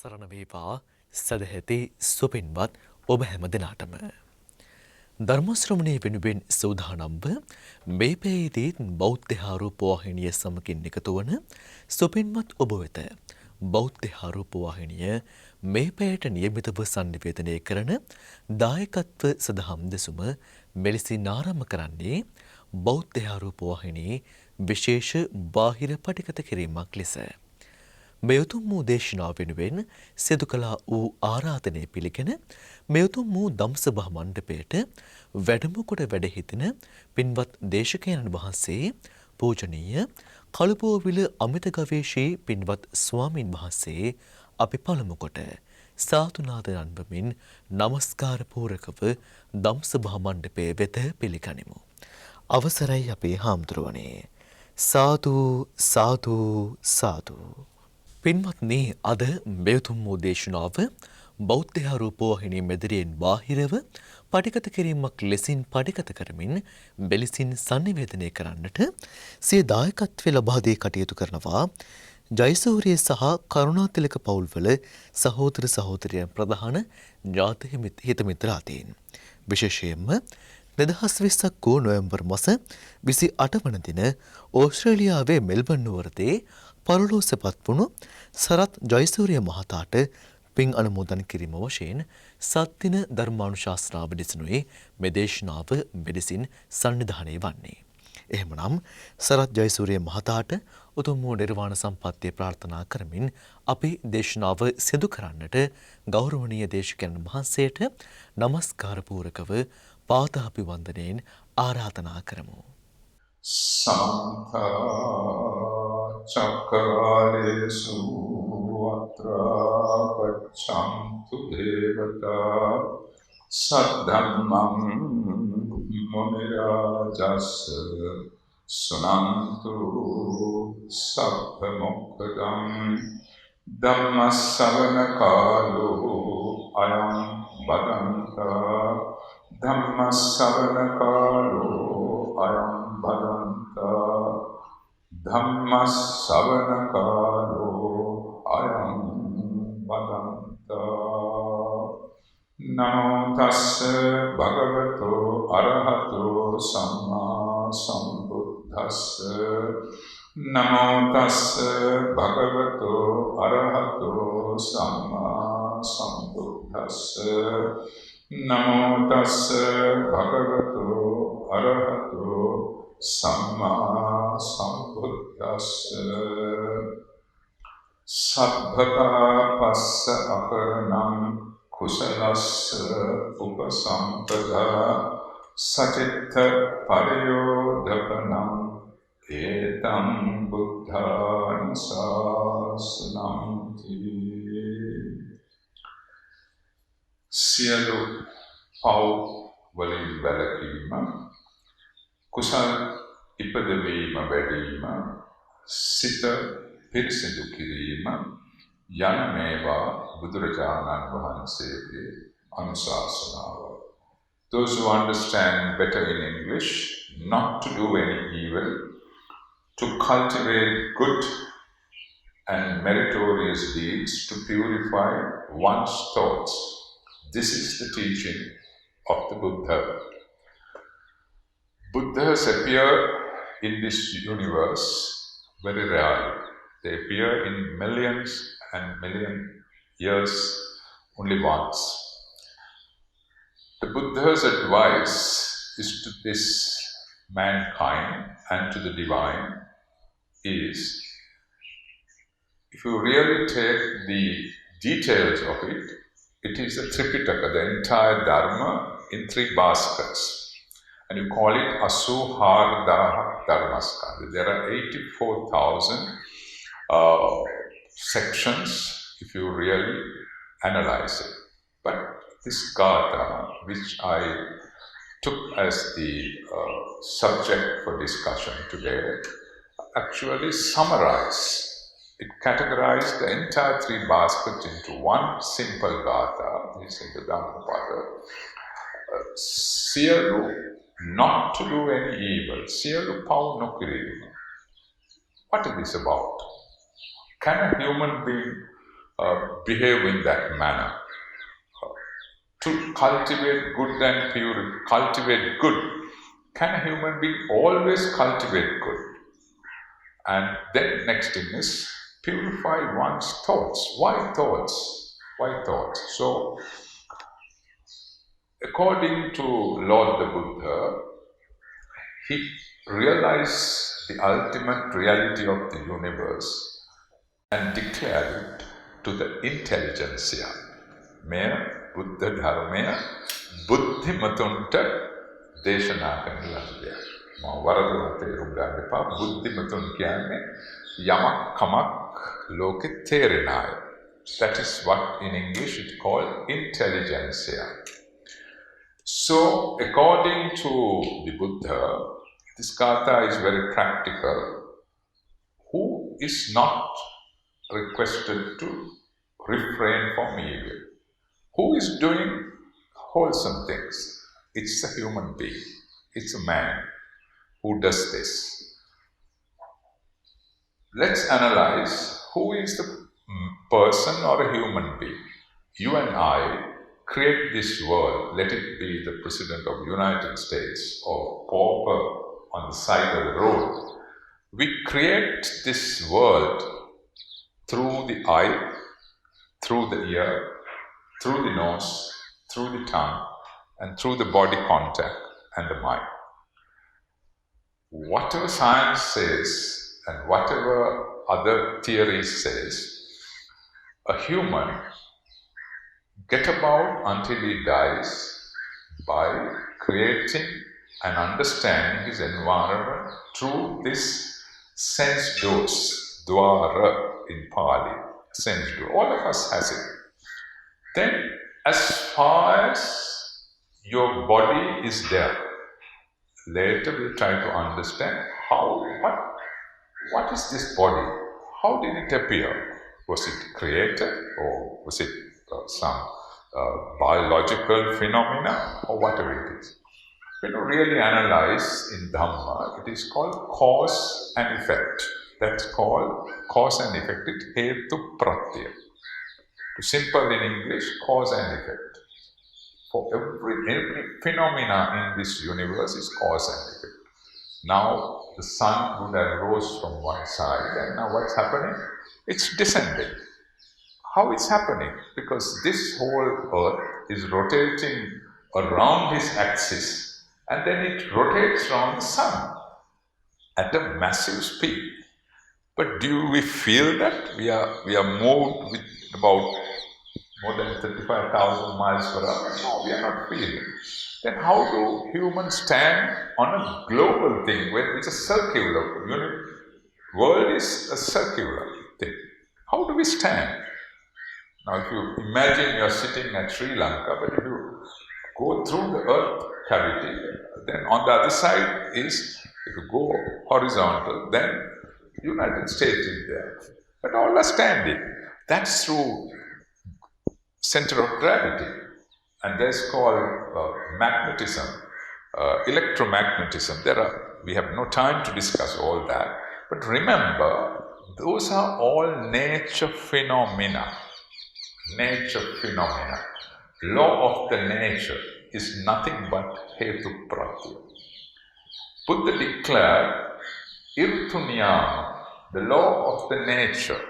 සරණ වේවා සදැහැති සුපින්වත් ඔබ හැම දෙනාටම ධර්ම ශ්‍රවණය වෙනුවෙන් සූදානම්ව මේ පැයේදී බෞද්ධ ආරූප වාහිනිය සමගින් එකතු වන සුපින්වත් ඔබ වෙත බෞද්ධ ආරූප වාහිනිය මේ පැයට නියමිතව සංනිවේදනය කරන දායකත්ව සදහම් දෙසුම මෙලෙසින් ආරම්භ කරන්නේ බෞද්ධ ආරූප වාහිනියේ විශේෂ බාහිර පටිගත කිරීමක් ලෙස මේ උතුම් වූ දේශනාව වෙනුවෙන් සිදු කළා වූ ආරාධනය පිළිගෙන මේ උතුම් වූ ධම්සභා මණ්ඩපයට වැඩම කොට වැඩ සිටින පින්වත් දේශකයන්න් වහන්සේ පූජනීය කළුබෝවිල අමිතගවේෂී පින්වත් ස්වාමින් වහන්සේ අපි පළමු කොට සාතුනාද අන්බමින් নমස්කාර පූරකව ධම්සභා මණ්ඩපයේ වෙත පිළිගනිමු. අවසරයි අපේ හාමුදුරුවනේ. සාදු සාදු සාදු. පින්වත්නි, අද මෙතුම් වූ දේශනාව බෞද්ධ ආරූප වාහිනිය මෙදිරියෙන් බාහිරව පටිගත කිරීමක් ලෙසින් පටිගත කරමින් බෙලිසින් සංනිවේදනය කරන්නට සිය දායකත්වය ලබා දී කටයුතු කරනවා ජයසූරිය සහ කරුණාතිලක පවුල්වල සහෝදර සහෝදරියන් ප්‍රධාන ඥාති හිත මිත්‍රාදීන්. විශේෂයෙන්ම 2020 වූ නොවැම්බර් මාස 28 වන දින ඕස්ට්‍රේලියාවේ මෙල්බන් නුවරදී පරලෝ සැපත් වුණු සරත් ජයසූරිය මහතාට පින් අනුමෝදන් කිරීම වශයෙන් සත්දින ධර්මානුශාසනාව දෙසනුවේ මේ දේශනාව මෙලෙසින් සන්නිධානය වන්නේ. එහෙමනම් සරත් ජයසූරිය මහතාට උතුම් වූ නිර්වාණ සම්පත්තිය ප්‍රාර්ථනා කරමින් අපි දේශනාව සිදු කරන්නට ගෞරවනීය දේශකයන් වහන්සේට নমස්කාර පූරකව පාදාභිවන්දනයෙන් ආරාධනා කරමු. Samantha Chakralesu Atra Gachantu Devata Saddhammam Munirajasa Sunantu Sabbamokadam Dhammasavana Kalu Ayam Badanta Dhammasavana Kalu Ayam Badanta Dhammasavana Kalo Ayam Badanta Namo Tassa Bhagavato Arahato Samma Sambuddhassa Namo Tassa Bhagavato Arahato Samma Sambuddhassa Namo Tassa Bhagavato Arahato Samma Sambuddhassa Sabbhata Passa Aparanam Kusalassa Upasampada Satitta Pariyodapanam Etam Buddhani Sasanamti. Siyalu pau වලින් වැළකීම කුසල් ඉපදවීම වැඩිම සිත පිරිසිදු කිරීම යන මේවා බුදුරජාණන් වහන්සේගේ අනුශාසනාව. Those who understand better in English, not to do any evil, to cultivate good and meritorious deeds to purify one's thoughts. This is the teaching of the Buddha. Buddhas appear in this universe very rarely. They appear in millions and million years only once. The Buddha's advice is to this mankind and to the divine is, if you really take the details of it, it is a Tripitaka, the entire Dharma in 3 baskets. And you call it Asuhardaha Dharmaskanda. There are 84,000 sections if you really analyze it. But this Gatha, which I took as the subject for discussion today, actually summarize. It categorized the entire 3 baskets into one simple gatha, this is the Dhammapada. Siyalu not to do any evil. Siyalu pau nokirima. What is this about? Can a human being behave in that manner. To cultivate good and pure, cultivate good. Can a human being always cultivate good? And then next thing is purify one's thoughts. Why thoughts? Why thoughts? So, according to Lord the Buddha, he realized the ultimate reality of the universe and declared it to the intelligentsia. Maya Buddha Dharmaya Buddhimatunta Deshanā කරන ලද්දේ. මම වරදවා තේරුම් ගන්න එපා. බුද්ධිමතුන් කියන්නේ යමක් කමක් ලෝකෙ තේරෙන අය. That is what in English is called intelligentsia. So, according to the Buddha, this Gatha is very practical. Who is not requested to refrain from evil? Who is doing wholesome things? It's a human being. It's a man who does this. Let's analyze who is the person or a human being. You and I create this world. Let it be the President of the United States or pauper on the side of the road. We create this world through the eye, through the ear, through the nose, through the tongue, and through the body contact and the mind. Whatever science says and whatever other theories says, a human get about until he dies by creating and understanding his environment through this sense doors, dwara in Pali, sense door. All of us has it. Then, as far as your body is there, later we'll try to understand what is this body? How did it appear? Was it created or was it some biological phenomena or whatever it is? When you really analyze in Dhamma, it is called cause and effect. That's called cause and effect. It's hetu pratyaya. To simple in English, cause and effect. For every phenomena in this universe is cause and effect. Now the sun would have rose from one side, and now what's happening? It's descending. How it's happening? Because this whole earth is rotating around this axis, and then it rotates around the sun at a massive speed. But do we feel that we are moved with about more than 35,000 miles per hour? No, we are not feeling. Then how do humans stand on a global thing when it's a circular unit? World is a circular thing. How do we stand? Now, if you imagine you are sitting at Sri Lanka, but if you go through the earth cavity, then on the other side is, if you go horizontal, then United States is there. But all are standing. That's through center of gravity. And that's called magnetism, electromagnetism. We have no time to discuss all that. But remember, those are all nature phenomena. Nature phenomena. Law of the nature is nothing but hetu pratyaya. Buddha declared irtuniyama, the law of the nature.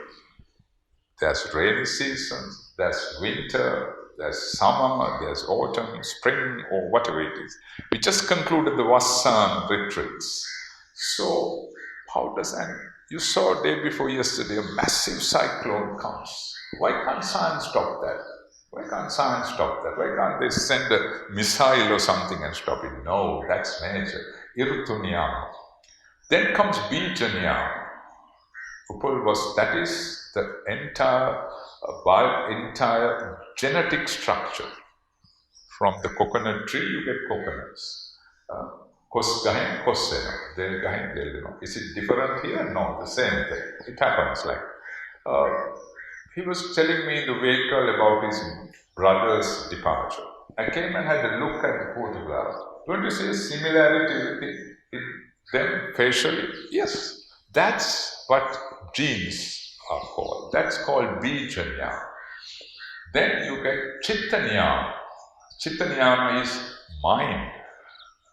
There's rainy seasons, there's winter, there's summer, there's autumn, spring, or whatever it is. We just concluded the Vassan retreats. So, how does that? You saw day before yesterday a massive cyclone comes. Why can't science stop that? Why can't science stop that? Why can't they send a missile or something and stop it? No, that's nature. Irtuniyama. Then comes Bijanyama. That is the entire genetic structure. From the coconut tree, you get coconuts. Kosgahin, kosena. Is it different here? No, the same thing. It happens like. He was telling me in the vehicle about his brother's departure. I came and had a look at the photograph. Don't you see a similarity with them facially? Yes. That's what genes are called. That's called Bijanya. Then you get Chittanyam. Chittanyam is mind.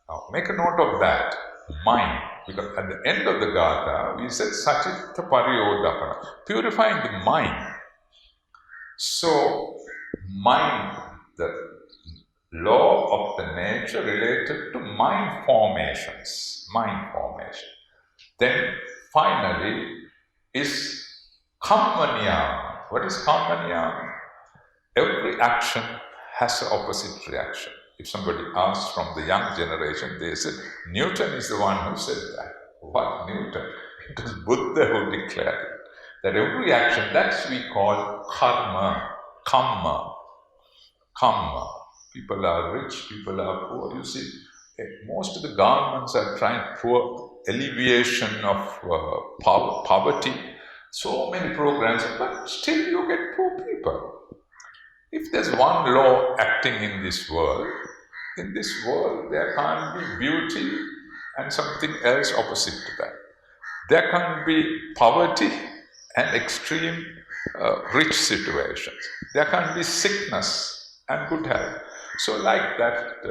Now make a note of that, mind. Because at the end of the Gatha, we said Sachitta Pariyodapana, purifying the mind. So, mind, the law of the nature related to mind formations. Mind formation. Then finally is Kammaniyam. What is Kammaniyam? Every action has an opposite reaction. If somebody asks from the young generation, they said, Newton is the one who said that. What Newton? It was Buddha who declared it. That every action, that's we call karma, kamma. People are rich, people are poor. You see, most of the governments are trying for alleviation of poverty. So many programs, but still you get poor people. If there's one law acting in this world there can't be beauty and something else opposite to that. There can't be poverty and extreme rich situations. There can't be sickness and good health. So like that,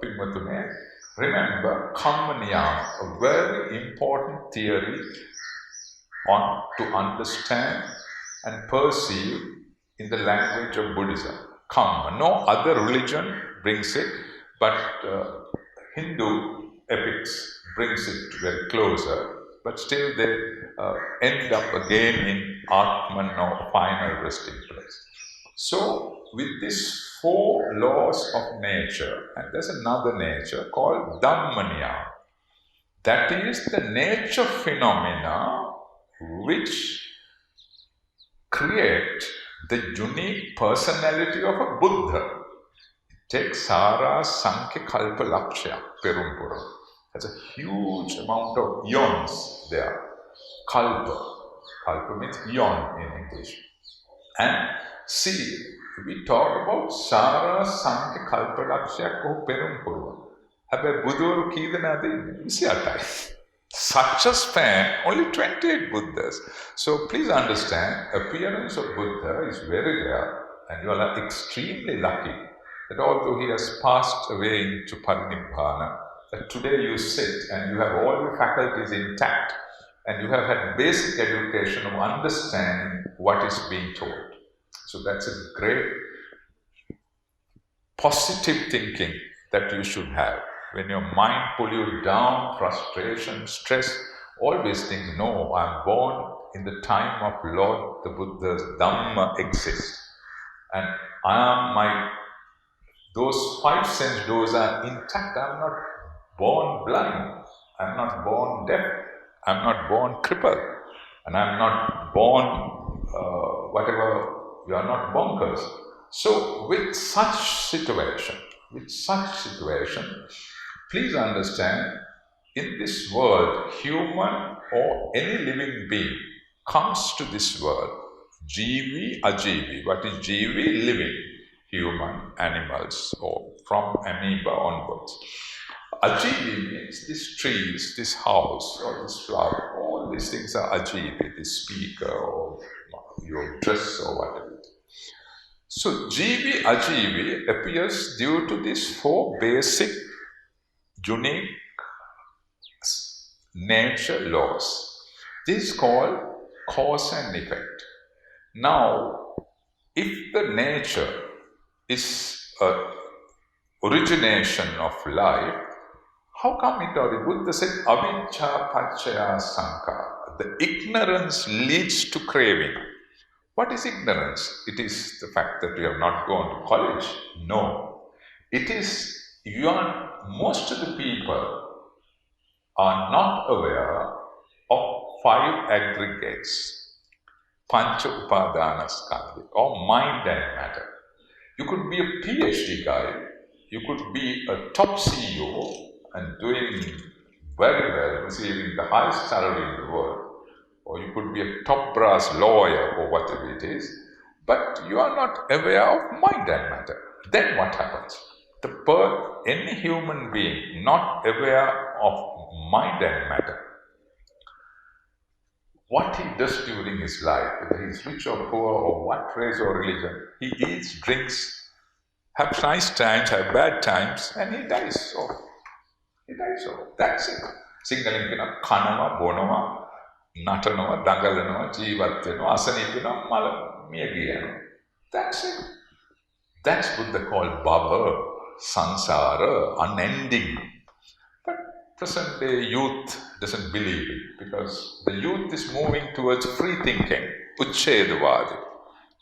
Pinmatune, remember Kammaniyam, a very important theory to understand and perceive in the language of Buddhism. Kamma. No other religion brings it, but Hindu epics brings it very closer. But still they end up again in Atman or final resting place. So with these four laws of nature, and there's another nature called Dhammaniya. That is the nature phenomena which create the unique personality of a Buddha. Take Sara Sankhya Kalpa Lakshya, Perumpura. There's a huge amount of eons there. Kalpa. Kalpa means eon in English. And see, we talk about Sara Sankhya Kalpa Lakshya Ko Perumpura. Habe Buddha Kidanadi, 28. Such a span, only 28 Buddhas. So please understand, appearance of Buddha is very rare, and you are extremely lucky that although he has passed away into Parinibbana, that today you sit and you have all your faculties intact, and you have had basic education of understanding what is being taught. So that's a great positive thinking that you should have. When your mind pull you down, frustration, stress, always think, no, I'm born in the time of Lord the Buddha's Dhamma exists. And those 5 sense doors are intact. I'm not born blind. I'm not born deaf. I'm not born crippled. And I'm not born whatever, you are not bonkers. So with such situation, please understand, in this world, human or any living being comes to this world, Jivi, Ajivi. What is Jivi? Living. Human, animals, or from amoeba onwards. Ajivi means these trees, this house, or this flower, all these things are Ajivi, this speaker, or your dress, or whatever. So, Jivi, Ajivi appears due to these 4 basic, unique nature laws. This is called cause and effect. Now, if the nature is a origination of life, how come it originated? Buddha said, avijja paccaya sankhara. The ignorance leads to craving. What is ignorance? It is the fact that you have not gone to college. No. It is most of the people are not aware of 5 aggregates, pancha upadanaskandha, or mind and matter. You could be a PhD guy, you could be a top CEO and doing very well, receiving the highest salary in the world, or you could be a top brass lawyer or whatever it is, but you are not aware of mind and matter. Then what happens? Any human being not aware of mind and matter, what he does during his life, whether he's rich or poor or what race or religion, he eats, drinks, have nice times, have bad times, and he dies. So he dies. So that's it. Singaling කියන කනවා බොනවා නටනවා දඟලනවා ජීවත් වෙනවා අසනීප වෙනවා මල මිය ගියනවා. That's it. That's Buddha called bhava, sansara, unending. But present day youth doesn't believe it because the youth is moving towards free thinking, uchchedavadi.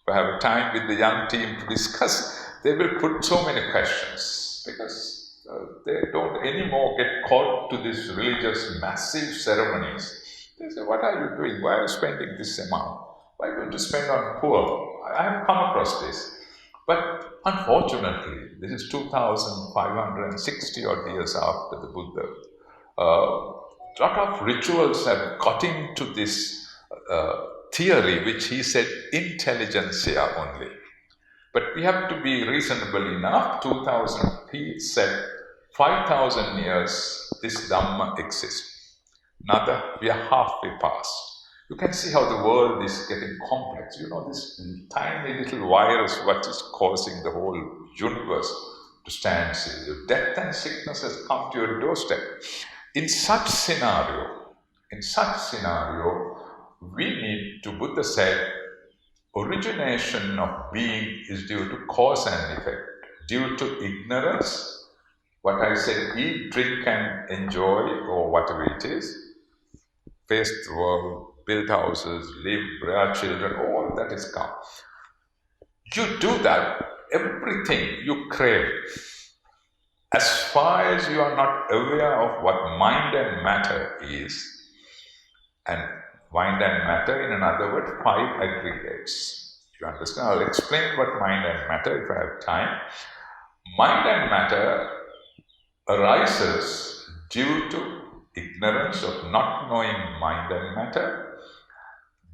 If I have time with the young team to discuss, they will put so many questions because they don't anymore get caught to these religious massive ceremonies. They say, what are you doing? Why are you spending this amount? Why are you going to spend on poor? I have come across this. But unfortunately, this is 2,560 odd years after the Buddha. Lot of rituals have got into this theory which he said intelligentsia only. But we have to be reasonable enough. 2,000, he said 5,000 years this Dhamma exists. Another, we are halfway past. You can see how the world is getting complex. You know, this tiny little virus, what is causing the whole universe to stand still. Death and sickness has come to your doorstep. In such scenario, we need to, Buddha said, origination of being is due to cause and effect. Due to ignorance, what I said, eat, drink and enjoy or whatever it is, face the world, build houses, live, rear children, all that is come. You do that, everything you crave. As far as you are not aware of what mind and matter is, and mind and matter, in another word, 5 aggregates. You understand? I'll explain what mind and matter if I have time. Mind and matter arises due to ignorance of not knowing mind and matter.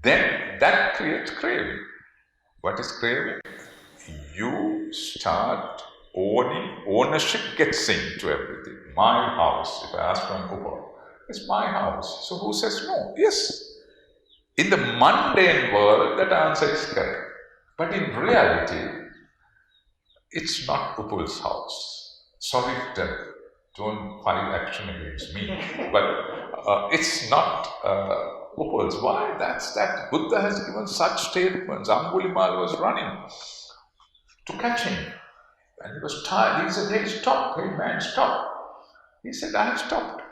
Then that creates craving. What is craving? You start ownership gets into everything. My house, if I ask from Upa, it's my house. So who says no? Yes. In the mundane world, that answer is correct. But in reality, it's not Upul's house. Sorry to don't file action against me. But it's not Upul's. Why? That's that. Buddha has given such statements. Angulimal was running to catch him. And he was tired. He said, hey, stop. Hey, man, stop. He said, I have stopped.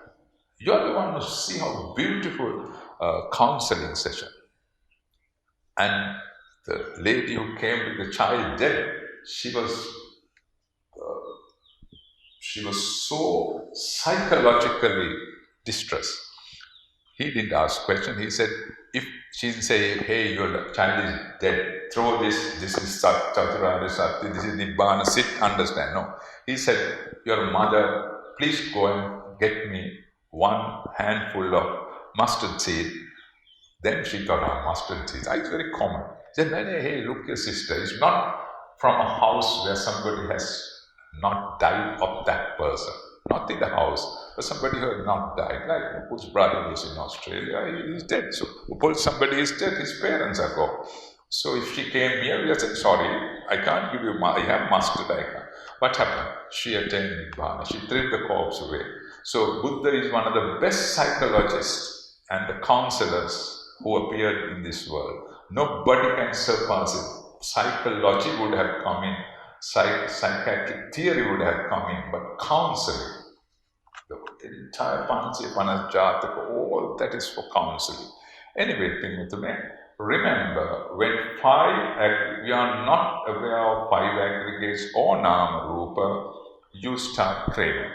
You're the one who see how beautiful counseling session. And the lady who came with the child dead, she was so psychologically distressed. He didn't ask question. He said, if she say, hey, your child is dead, throw this is Chaturanga Satya, this is Nibbana, sit, understand. No. He said, your mother, please go and get me 1 handful of mustard seed. Then she thought, mustard seed, it's very common. She said, hey, look, your sister, it's not from a house where somebody has not died of that person. Not in the house, but somebody who had not died. Like Upul's brother was in Australia, he is dead. So Upul, somebody is dead, his parents are gone. So if she came here, we said, sorry, I can't give you, I have mustard, I can't. What happened? She attained Nibbana, she threw the corpse away. So Buddha is one of the best psychologists and the counselors who appeared in this world. Nobody can surpass it. Psychology would have come in, psychiatric theory would have come in, but counseling, the entire Panchapanas Jataka, all that is for counseling. Anyway, remember, when we are not aware of 5 aggregates or Nama Rupa, you start craving.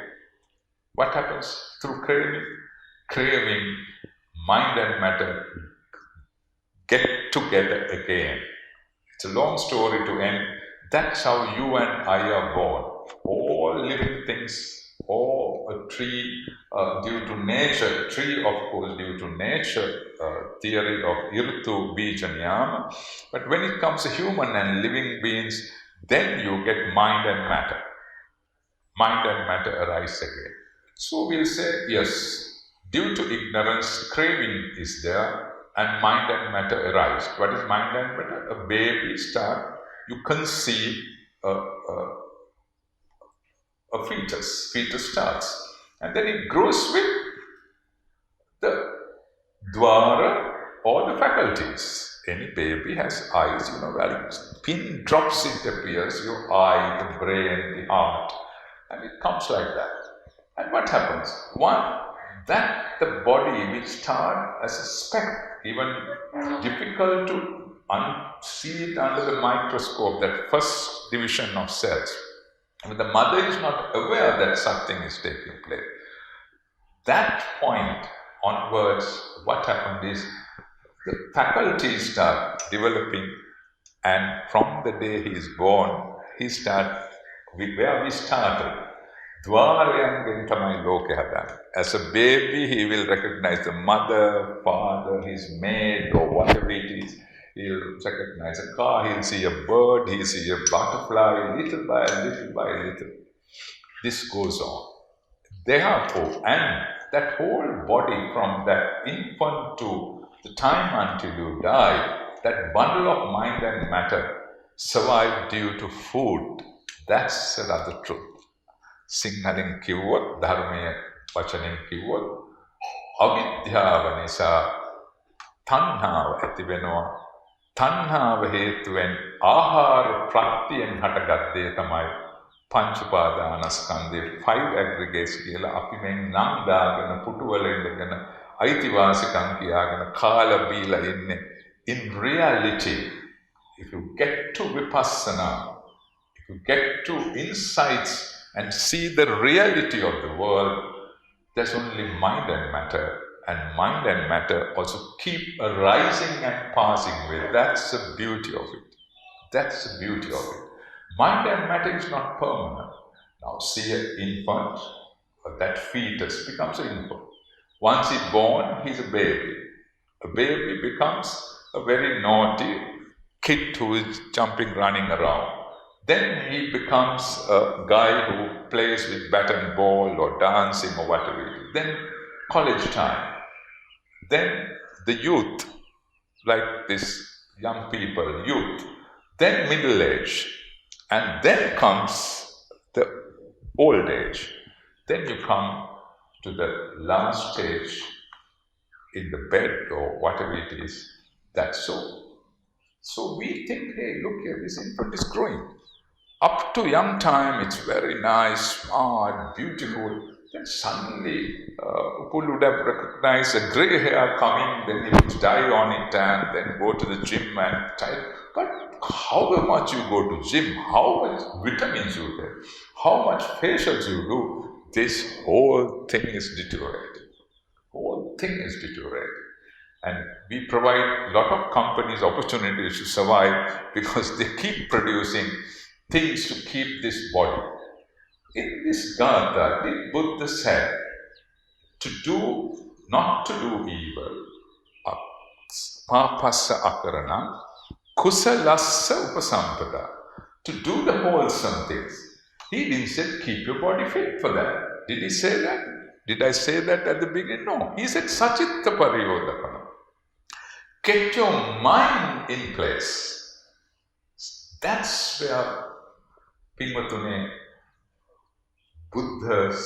What happens through craving? Craving, mind and matter get together again. It's a long story to end. That's how you and I are born. All living things, or a tree due to nature, tree of course due to nature, theory of Irtu, Bija, Niyama. But when it comes to human and living beings, then you get mind and matter. Mind and matter arise again. So we'll say, yes, due to ignorance, craving is there. and mind and matter arise. What is mind and matter? A baby you conceive a fetus. Fetus starts. And then it grows with the dwara or the faculties. Any baby has eyes, where pin drops it appears, your eye, the brain, the heart, and it comes like that. And what happens? That the body which started as a speck, even difficult to see it under the microscope, that first division of cells. When the mother is not aware that something is taking place, that point onwards, what happened is the faculties start developing, and from the day he is born, where we started. As a baby, he will recognize the mother, father, his maid, or whatever it is. He'll recognize a car, he'll see a bird, he'll see a butterfly, little by little. This goes on. Therefore, and that whole body from that infant to the time until you die, that bundle of mind and matter survived due to food. That's another truth. සිංහලෙන් කිව්වොත් ධර්මය වචනෙන් කිව්වොත් අවිද්‍යාව නිසා තණ්හාව ඇති වෙනවා. තණ්හාව හේතුවෙන් ආහාර ප්‍රත්‍යයෙන් හටගත් දේ තමයි පංච උපාදානස්කන්ධේ 5 aggregates කියලා අපි මෙන් නම් දාගෙන පුටුවල ඉඳගෙන අයිතිවාසිකම් කියාගෙන කාලා බීලා ඉන්නේ. In reality, if you get to vipassana, if you get to insights and see the reality of the world, there's only mind and matter. And mind and matter also keep arising and passing away. That's the beauty of it. That's the beauty of it. Mind and matter is not permanent. Now see an infant, that fetus becomes an infant. Once he's born, he's a baby. A baby becomes a very naughty kid who is jumping, running around. Then he becomes a guy who plays with bat and ball or dancing or whatever it is. Then college time. Then the youth, like this young people, youth. Then middle age. And then comes the old age. Then you come to the last stage in the bed or whatever it is. That's so. So we think, hey, look here, this infant is growing. Up to young time, it's very nice, smart, beautiful. Then suddenly, people would have recognized a grey hair coming, then he would dye on it and then go to the gym and try. But however much you go to gym, how much vitamins you get, how much facials you do, this whole thing is deteriorating. Whole thing is deteriorating. And we provide a lot of companies opportunities to survive because they keep producing things to keep this body. In this Gatha, the Buddha said, not to do evil, papassa akarana, kusalassa upasampada, to do the wholesome things. He didn't say keep your body fit for that. Did he say that? Did I say that at the beginning? No. He said sachitta pariyodapana. Get your mind in place. That's where Pingatune Buddhas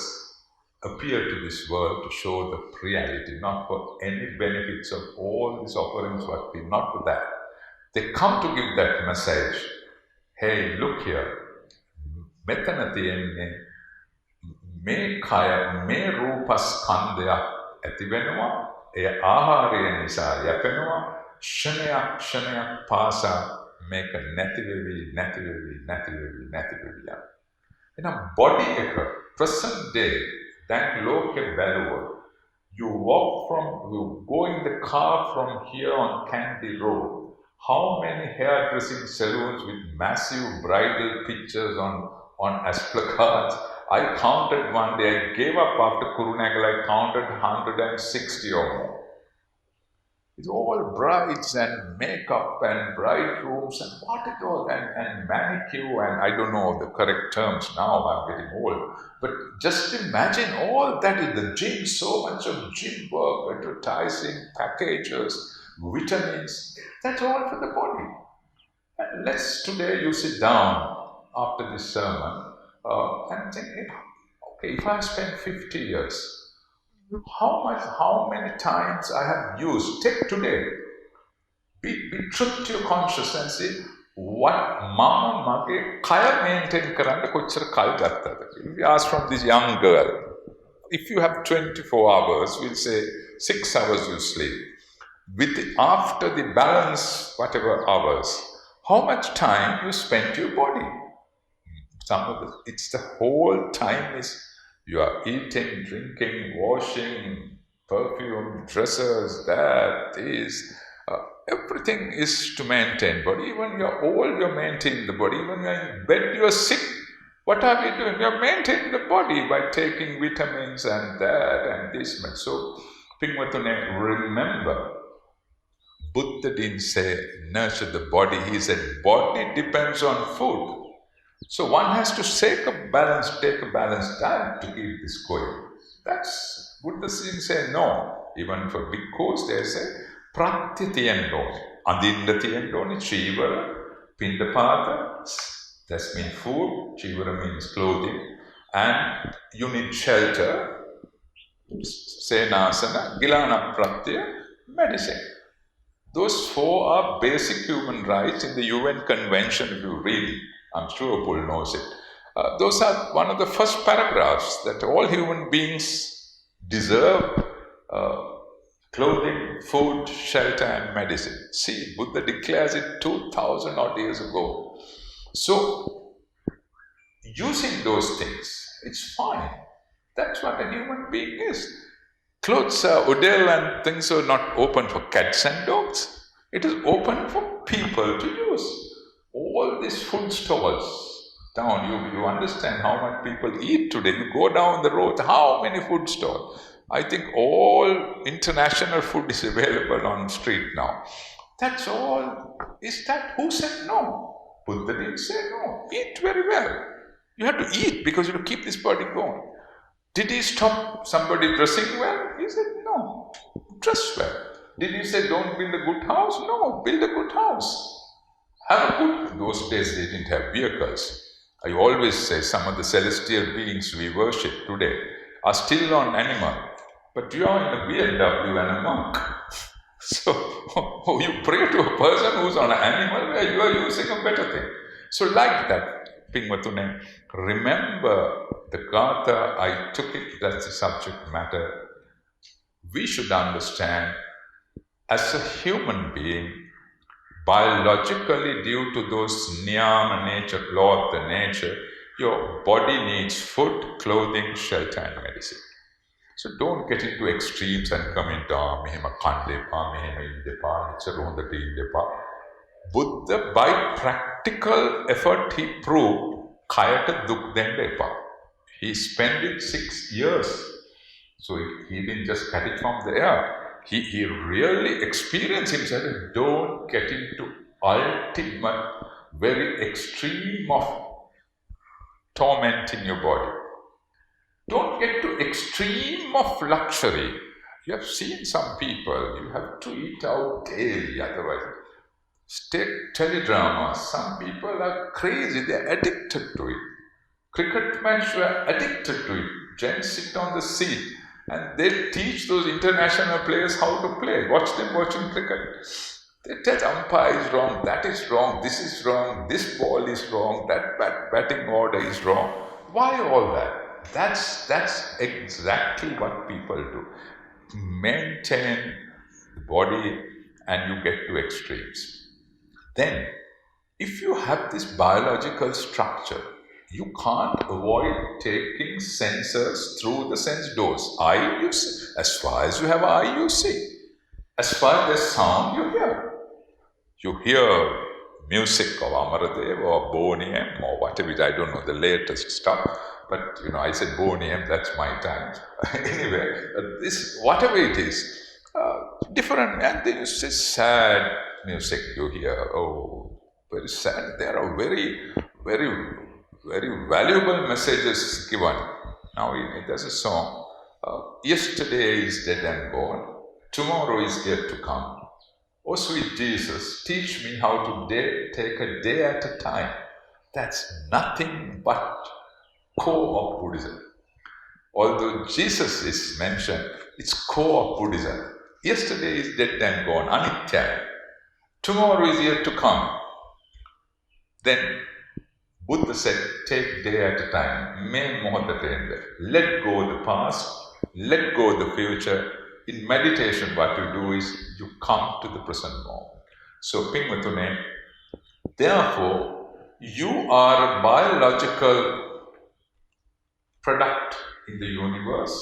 appear to this world to show the reality, not for any benefits of all these offerings, not for that. They come to give that message. Hey, look here. Metana tiyenne me kaya me rupaskandhaya ඇති වෙනවා. එය ආහාරය නිසා යැපෙනවා. ක්ෂණයක් පාසා මේක නැති වෙවි යනවා. එහෙනම් බොඩි එක present day දැන් ලෝකෙ බැලුවොත් you go in the car from here on Candy Road. How many hairdressing salons with massive bridal pictures on as placards? I counted one day, I gave up after Kurunegala, I counted 160 or more. It's all brides and makeup and bridegrooms and what it all, and manicure, and I don't know the correct terms now, I'm getting old. But just imagine all that in the gym, so much of gym work, advertising, packages, vitamins. That's all for the body. And let's today you sit down after this sermon and think, okay, if I spend 50 years, how many times I have used, take today, be truth to your conscious and say, what mama mage kaya maintain karanda kochchara kal gattada. If you ask from this young girl, if you have 24 hours, we'll say 6 hours you sleep. After the balance, whatever hours, how much time you spend to your body? It's the whole time is you are eating, drinking, washing, perfume, dresses, that is, everything is to maintain body. Even you're old, you're maintaining the body. Even you're in bed, you're sick. What are we doing? You're maintaining the body by taking vitamins and that and this. So, Pingvatune, remember, Buddha didn't say nurture the body. He said body depends on food. So one has to take a balanced diet to keep this going. That's Buddha didn't say no. Even for bhikkhus, they say pratyatiyandoni. Andinda tiyandoni, chivara, pindapata, that means food, chivara means clothing, and you need shelter, senasana, gilana pratyaya, medicine. Those 4 are basic human rights in the UN Convention, if you read it. I'm sure Bull knows it. Those are one of the first paragraphs that all human beings deserve clothing, food, shelter, and medicine. See, Buddha declares it 2,000 odd years ago. So, using those things, it's fine. That's what a human being is. Clothes, udel and things are not open for cats and dogs. It is open for people to use. All these food stalls down, you understand how much people eat today. You go down the road, how many food stalls? I think all international food is available on the street now. That's all. Is that who said no? Buddha didn't say no. Eat very well. You have to eat because you have to keep this body going. Did he stop somebody dressing well? He said no. Dress well. Did he say don't build a good house? No, build a good house. Have a good. Those days they didn't have vehicles. I always say some of the celestial beings we worship today are still on animal, but you are in a BMW and a monk. So you pray to a person who's on an animal where you are using a better thing. So like that, Pingvatune, remember the Gatha, I took it, that's the subject matter. We should understand, as a human being, biologically, due to those niyama nature, law of the nature, your body needs food, clothing, shelter, and medicine. So don't get into extremes and come into mehema kandepa, mehema indepa, icharunda indepa. Buddha, by practical effort, he proved kayata duk dendepa. He spent it 6 years. So he didn't just cut it from the air. He really experienced himself. Don't get into ultimate, very extreme of torment in your body. Don't get to extreme of luxury. You have seen some people, you have to eat out daily, otherwise. Take teledrama. Some people are crazy, they're addicted to it. Cricket match were addicted to it. Gents sit on the seat and they teach those international players how to play. Watch them watching cricket. They tell umpire is wrong, that is wrong, this is wrong, this ball is wrong, that batting order is wrong. Why all that? That's exactly what people do. Maintain the body and you get to extremes. Then, if you have this biological structure, you can't avoid taking sensors through the sense doors. Eye, you see. As far as you have eye, you see. As far as there's sound, you hear. You hear music of Amathagaveshi or Boniem or whatever, I don't know the latest stuff. But, I said Boniem, that's my time. Anyway, this, whatever it is, different. And then you say sad music you hear. Oh, very sad. There are very, very, very valuable messages given. Now, there's a song. Yesterday is dead and gone. Tomorrow is yet to come. Oh, sweet Jesus, teach me how to take a day at a time. That's nothing but core of Buddhism. Although Jesus is mentioned, it's core of Buddhism. Yesterday is dead and gone, anitya. Tomorrow is yet to come. Then Buddha said, take day at a time. Let go the past, let go the future. In meditation, what you do is you come to the present moment. So, Pingmatune, therefore, you are a biological product in the universe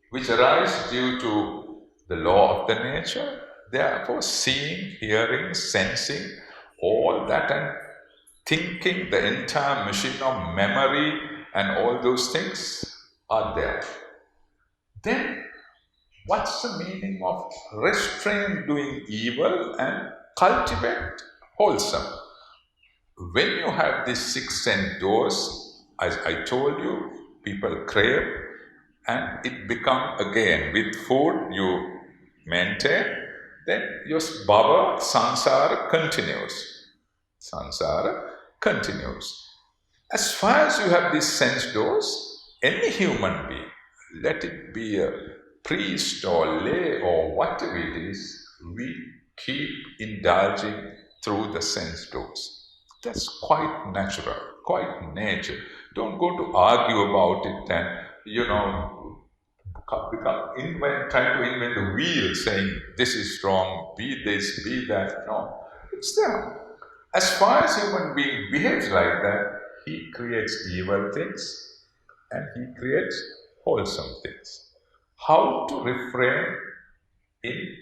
which arises due to the law of the nature. Therefore, seeing, hearing, sensing, all that, and thinking, the entire machine of memory and all those things are there. Then, what's the meaning of restrain doing evil and cultivate wholesome? When you have these 6 sense doors, as I told you, people crave, and it becomes again with food you maintain, then your bhava, samsara continues. Samsara continues. As far as you have these sense doors, any human being, let it be a priest or lay or whatever it is, we keep indulging through the sense doors. That's quite natural, quite nature. Don't go to argue about it and, try to invent the wheel saying this is wrong, be this, be that. No, it's there. As far as human being behaves like that, he creates evil things and he creates wholesome things. How to refrain in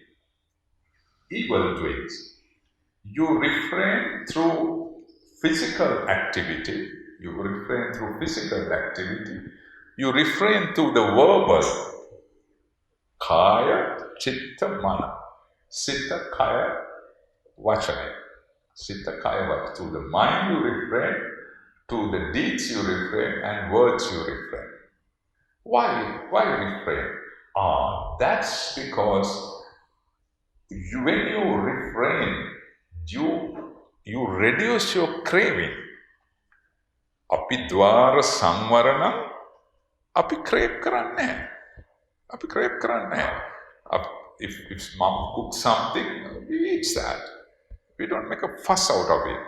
evil doings? You refrain through physical activity. You refrain through physical activity. You refrain through the verbal. Kaya, chitta, mana. Sitta, kaya, vachana. Sitta, kaya, vachana. Through the mind you refrain, to the deeds you refrain, and words you refrain. Why refrain? That's because when you refrain, you reduce your craving. Api dwara samvaranam, api crave karanne. If mom cooks something, we eat that. We don't make a fuss out of it.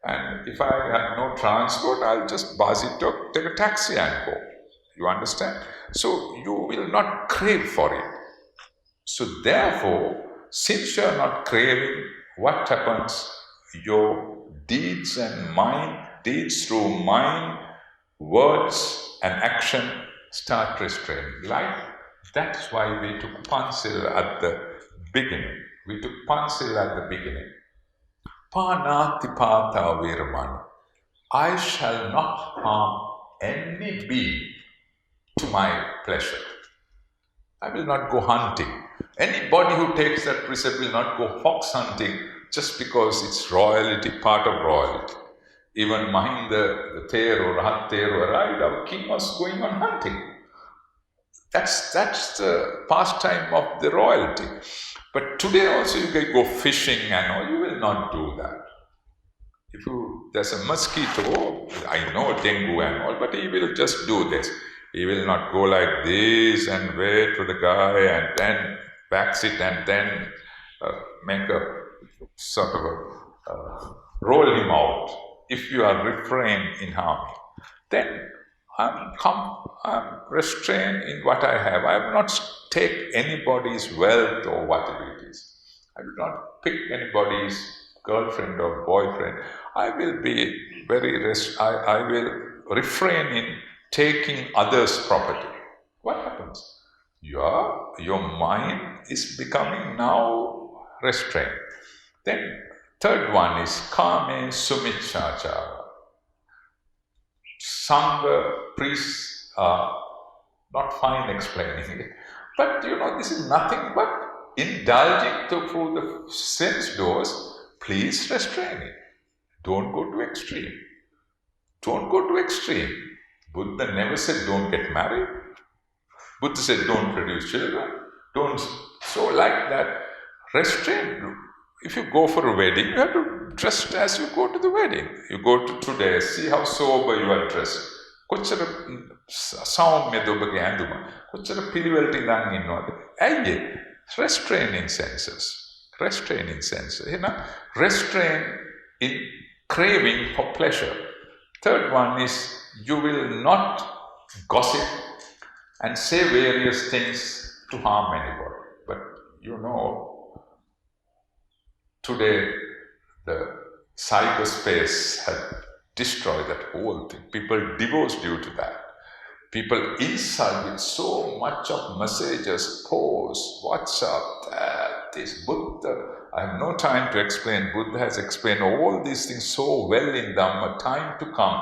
And if I have no transport, I'll just buzz it up, take a taxi and go. You understand? So you will not crave for it. So therefore, since you are not craving, what happens? Your deeds and mind, deeds through mind, words and action start restraining. Like, that's why we took Pansil at the beginning. Panatipata Viramani. I shall not harm any being to my pleasure. I will not go hunting. Anybody who takes that precept will not go fox hunting just because it's royalty, part of royalty. Even Mahinda, the Thero, Thero arrived, our king was going on hunting. That's the pastime of the royalty. But today also you can go fishing and all, you will not do that. There's a mosquito, I know dengue and all, but he will just do this. He will not go like this and wait for the guy and then wax it and then make a sort of roll him out. If you are refrained in harming, then I'm restrained in what I have. I will not take anybody's wealth or whatever it is. I will not pick anybody's girlfriend or boyfriend. I will be I will refrain in taking others' property. What happens? Your mind is becoming now restrained. Then third one is kame sumichachara. Sangha priests are not fine explaining it. But this is nothing but indulging through the sense doors. Please restrain it. Don't go to extreme. Buddha never said don't get married. Buddha said don't produce children. So like that, restrain. if you go for a wedding, you have to dress as you go to the wedding. You go to today, see how sober you are dressed. කොච්චර සෞම්‍යද ඔබගේ ඇඳුම. කොච්චර පිළිවෙලට ඉඳන් ඉන්නවද. ඇයි ඒ? Restraining senses. Restraining senses. එහෙනම් restrain in craving for pleasure. Third one is you will not gossip and say various things to harm anybody. But you know, today the cyberspace has destroyed that whole thing. People divorce due to that. People insult with so much of messages, posts, WhatsApp, that, this, Buddha. I have no time to explain. Buddha has explained all these things so well in Dhamma. Time to come,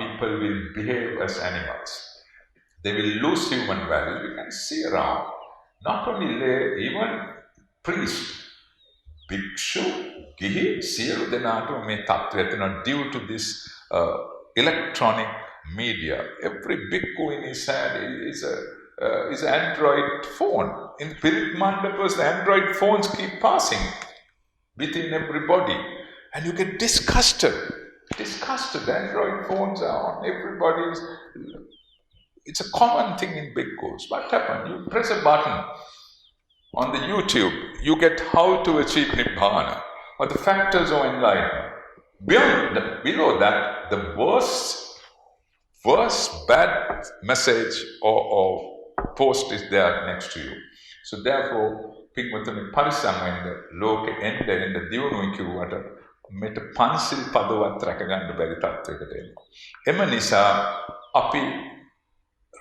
people will behave as animals. They will lose human values. We can see around, not only lay, even priest, bhikshu, gihi, සියලු දෙනාටම මේ තත්ත්වය තියෙනවා due to this electronic media. Every bhikkhu in his hand is an Android phone. In Pirit Mandapas, the Android phones keep passing within everybody. And you get disgusted. Android phones are on. It's a common thing in bhikkhus. What happens? You press a button on the YouTube, you get how to achieve Nibbana or the factors of enlightenment. Below that, the worst bad message or post is there next to you. So therefore, පින්වතුනි පරිස්සම් වෙන්න ලෝකෙ එන්න දියුණුවයි කිව්වට මෙට පන්සිල් පදවත් රැක ගන්න බැරි තත්ත්වයකට එනවා. එම නිසා අපි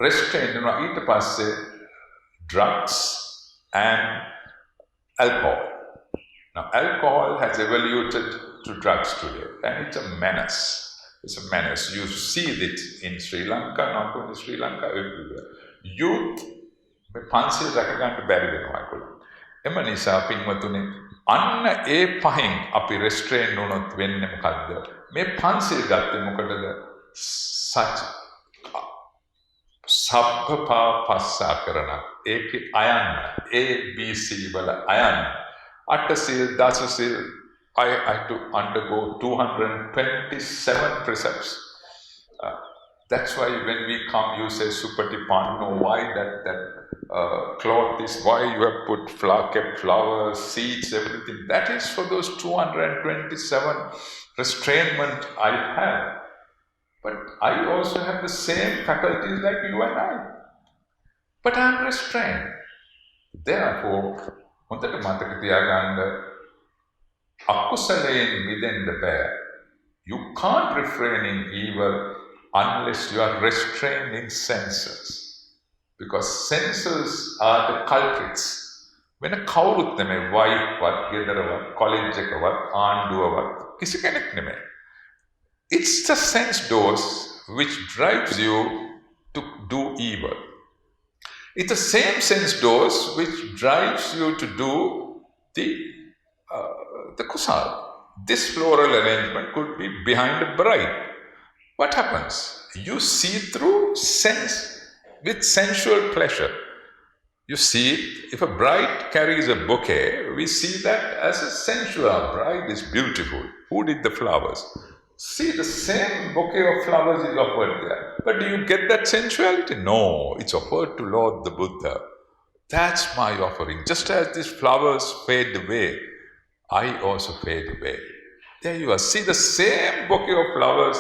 restrain වෙනවා. ඊට පස්සේ drugs and alcohol. Now, alcohol has evoluted to drugs today, and it's a menace. It's a menace. You see it in Sri Lanka, not only Sri Lanka, everywhere. Youth, පන්සිල් රැක ගන්න බැරි වෙනවා ඒගොල්ලෝ. එම නිසා පින්වතුනි අන්න ඒ පහෙන් අපි restrain වුණොත් වෙන්නේ මොකද්ද? මේ පන්සිල් ගත්තේ මොකටද? සබ්බපාපස්සාකරණ. ඒකේ අයන්න ABC වල අයන්න. අටසිල් දසසිල් I had to undergo 227 precepts. That's why when we come, you say Supatipanno, why that cloth is, why you have put kept flowers, seeds, everything. That is for those 227 restrainment I have. But I also have the same faculties like you and I. But I am restrained. Therefore, හොඳට මතක තියාගන්න අකුසලයෙන් මිදෙන්න බෑ. You can't refrain in evil unless you are restraining senses. Because senses are the culprits. When a කවුරුත් නෙමෙයි වයිෆ්වත්, ගෙදරවත්, college එකවත්, ආණ්ඩුවවත් කිසි කෙනෙක් නෙමෙයි. It's the sense doors which drives you to do evil. It's the same sense doors which drives you to do the kusal. This floral arrangement could be behind a bride. What happens? You see through sense with sensual pleasure. You see, if a bride carries a bouquet, we see that as a sensual. Bride is beautiful. Who did the flowers? See, the same bouquet of flowers is offered there. But do you get that sensuality? No, it's offered to Lord the Buddha. That's my offering. Just as these flowers fade away, I also fade away. There you are. See the same bouquet of flowers,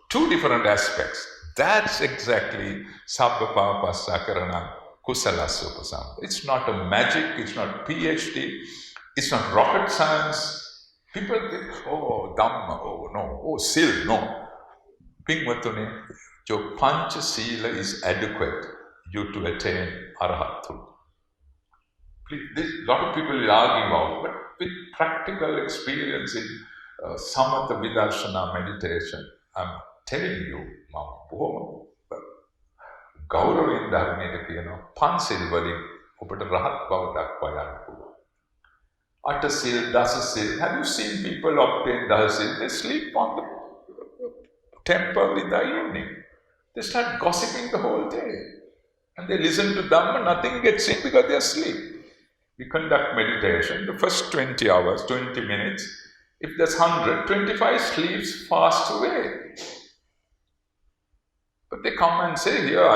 two different aspects. That's exactly Sabbapapassakarana Kusalasupasam. It's not a magic, it's not PhD, it's not rocket science. People think, oh, Dhamma, oh no, oh, Sil, no. Pingvatune, your Pancha Sila is adequate you to attain Arahatu. A lot of people will argue about, but with practical experience in Samatha Vidarshana meditation, I'm telling you, ගෞරවයෙන් ධර්මයට කියනවා පන්සිල් වලින් ඔබට රහත් බව දක්වා යන්න පුළුවන්. අටසිල් දසසිල්. Have you seen people obtain දසසිල්? They sleep on the temple in the evening. They start gossiping the whole day. And they listen to Dhamma, nothing gets in because they are asleep. We conduct meditation, the first 20 hours, 20 minutes, if there's 100, 25 sleeps fast away. But they come and say, here,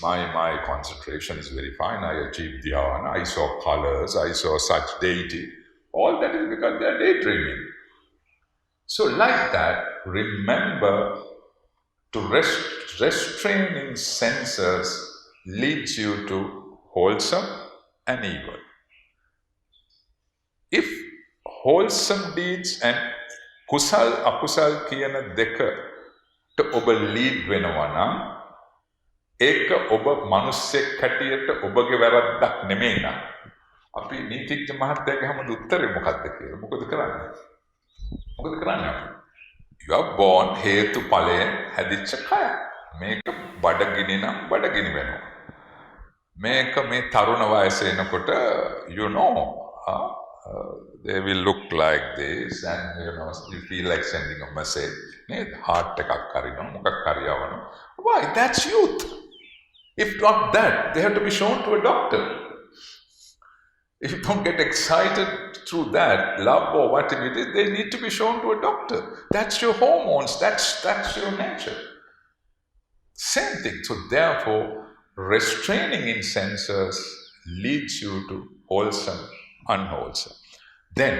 my concentration is very fine, I achieved dhyana, I saw colors, I saw such deity. All that is because they are daydreaming. So like that, remember to restraining senses leads you to wholesome and evil. If wholesome deeds and kusal akusal කියන දෙකට ඔබ lead වෙනවා නම් ඒක ඔබ මිනිස්සෙක් හැටියට ඔබගේ වැරද්දක් නෙමෙයි නං අපි නීතිඥ මහත්තයාගේ හැමද උත්තරේ මොකක්ද කියලා මොකද කරන්නේ අපි you are born හේතු ඵලයෙන් හැදිච්ච කය මේක බඩගිනි නම් බඩගිනි වෙනවා මේක මේ තරුණ වයසේ එනකොට you know they will look like this and you feel like sending a message heart එකක් හරිනවා මොකක් හරි යවනවා why that's youth if not that they have to be shown to a doctor if you don't get excited through that love or whatever it is they need to be shown to a doctor that's your hormones that's your nature same thing so therefore restraining in senses leads you to wholesome unwholesome then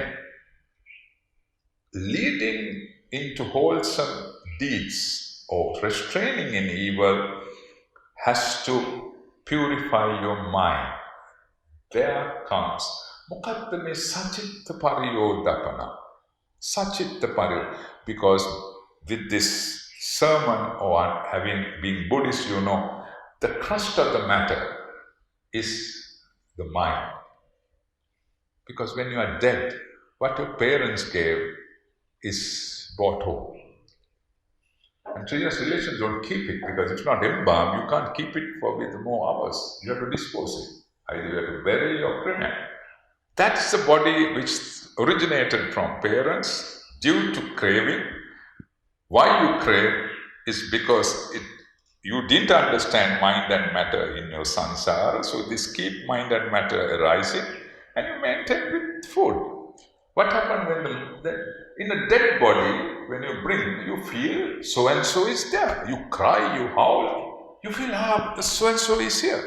leading into wholesome deeds or restraining in evil has to purify your mind there comes මොකද්ද මේ සචිත්ත පරියෝදපන සචිත්ත පරියෝ because with this sermon or having been Buddhist you know the crust of the matter is the mind because when you are dead what your parents gave is brought home and serious relations don't keep it because it's not embalmed you can't keep it for with more hours you have to dispose it either you have to bury or cremate that's the body which originated from parents due to craving why you crave is because you didn't understand mind and matter in your samsara so this keep mind and matter arising and you maintain with food what happened when in a dead body when you bring you feel so and so is there you cry you howl you feel the so and so is here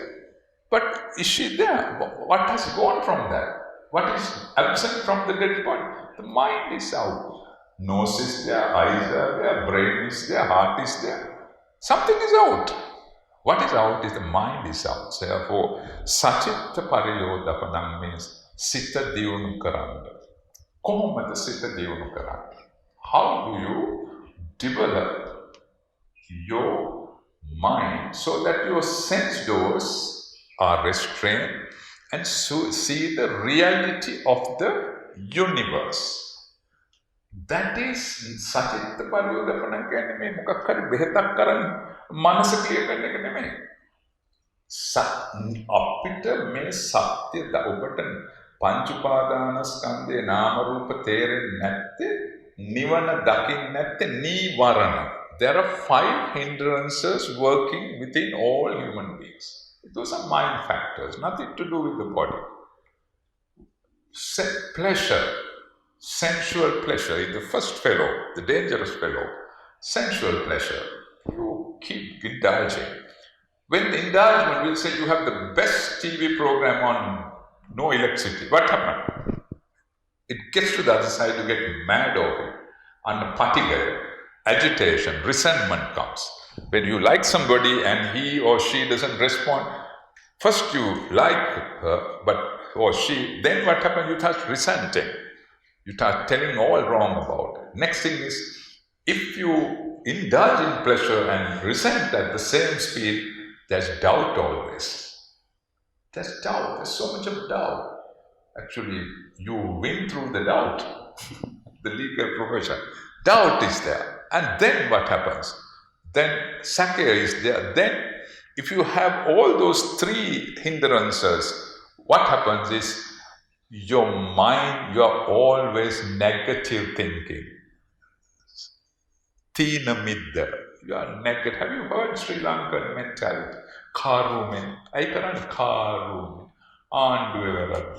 but is she there what has gone from that what is absent from the dead body the mind is out nose is there eyes are there brain is there heart is there something is out what is out is the mind is out therefore sachitta pariyodapanam means sita diyunu karanda කොහොමද සිත දියුණු කරන්නේ how do you develop your mind so that your sense doors are restrained and so see the reality of the universe that is සචිත්ත පරියෝදපන කියන්නේ මේ මොකක් හරි බෙහෙතක් කරන් මනස ක්ලියර් කරන එක නෙමෙයි අපිට මේ සත්‍ය ඔබට පංච උපාදානස්කන්ධේ නාම රූප තේරෙන්නේ නැත්තේ නිවන දකින්නේ නැත්තේ නීවරණ there are 5 hindrances working within all human beings those are mind factors nothing to do with the body pleasure sensual pleasure is the first fellow the dangerous fellow sensual pleasure you keep indulging when the indulgement will say you have the best TV program on no electricity. What happened? It gets to the other side, you get mad over it. Under patiga, agitation, resentment comes. When you like somebody and he or she doesn't respond, first you like her, but or she, then what happens? You start resenting. You start telling all wrong about it. Next thing is, if you indulge in pleasure and resent at the same speed, there's doubt always. There's doubt. There's so much of doubt. Actually, you win through the doubt. The legal profession. Doubt is there. And then what happens? Then Sakya is there. Then if you have all those 3 hindrances, what happens is your mind, you are always negative thinking. Tina midda. You are negative. Have you heard Sri Lankan mentality? Karumen. I can't karumen.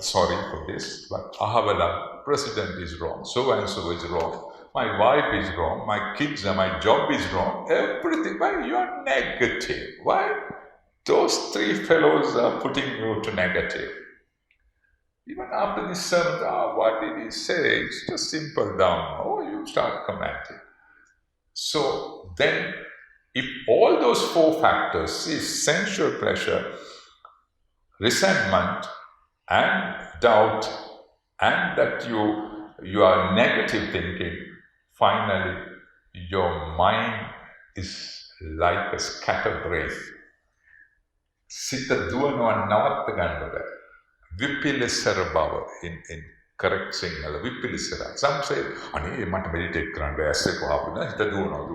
sorry for this, but Ahavala, president is wrong, so and so is wrong, my wife is wrong, my kids and my job is wrong, everything. Why you are negative? Why? Those three fellows are putting you to negative. Even after this sermon, what did he say? It's just simple down. Oh, you start commenting. So then, if all those four factors, see, sensual pleasure, resentment, and doubt, and that you are negative thinking, finally, your mind is like a scatterbrain. Sita duwanawa navatta ganna bæ. Vipilisara bhava in correct Sinhala, vipilisara. Some say, "Ani mata meditate karanda aise ko apna hita duwanawa."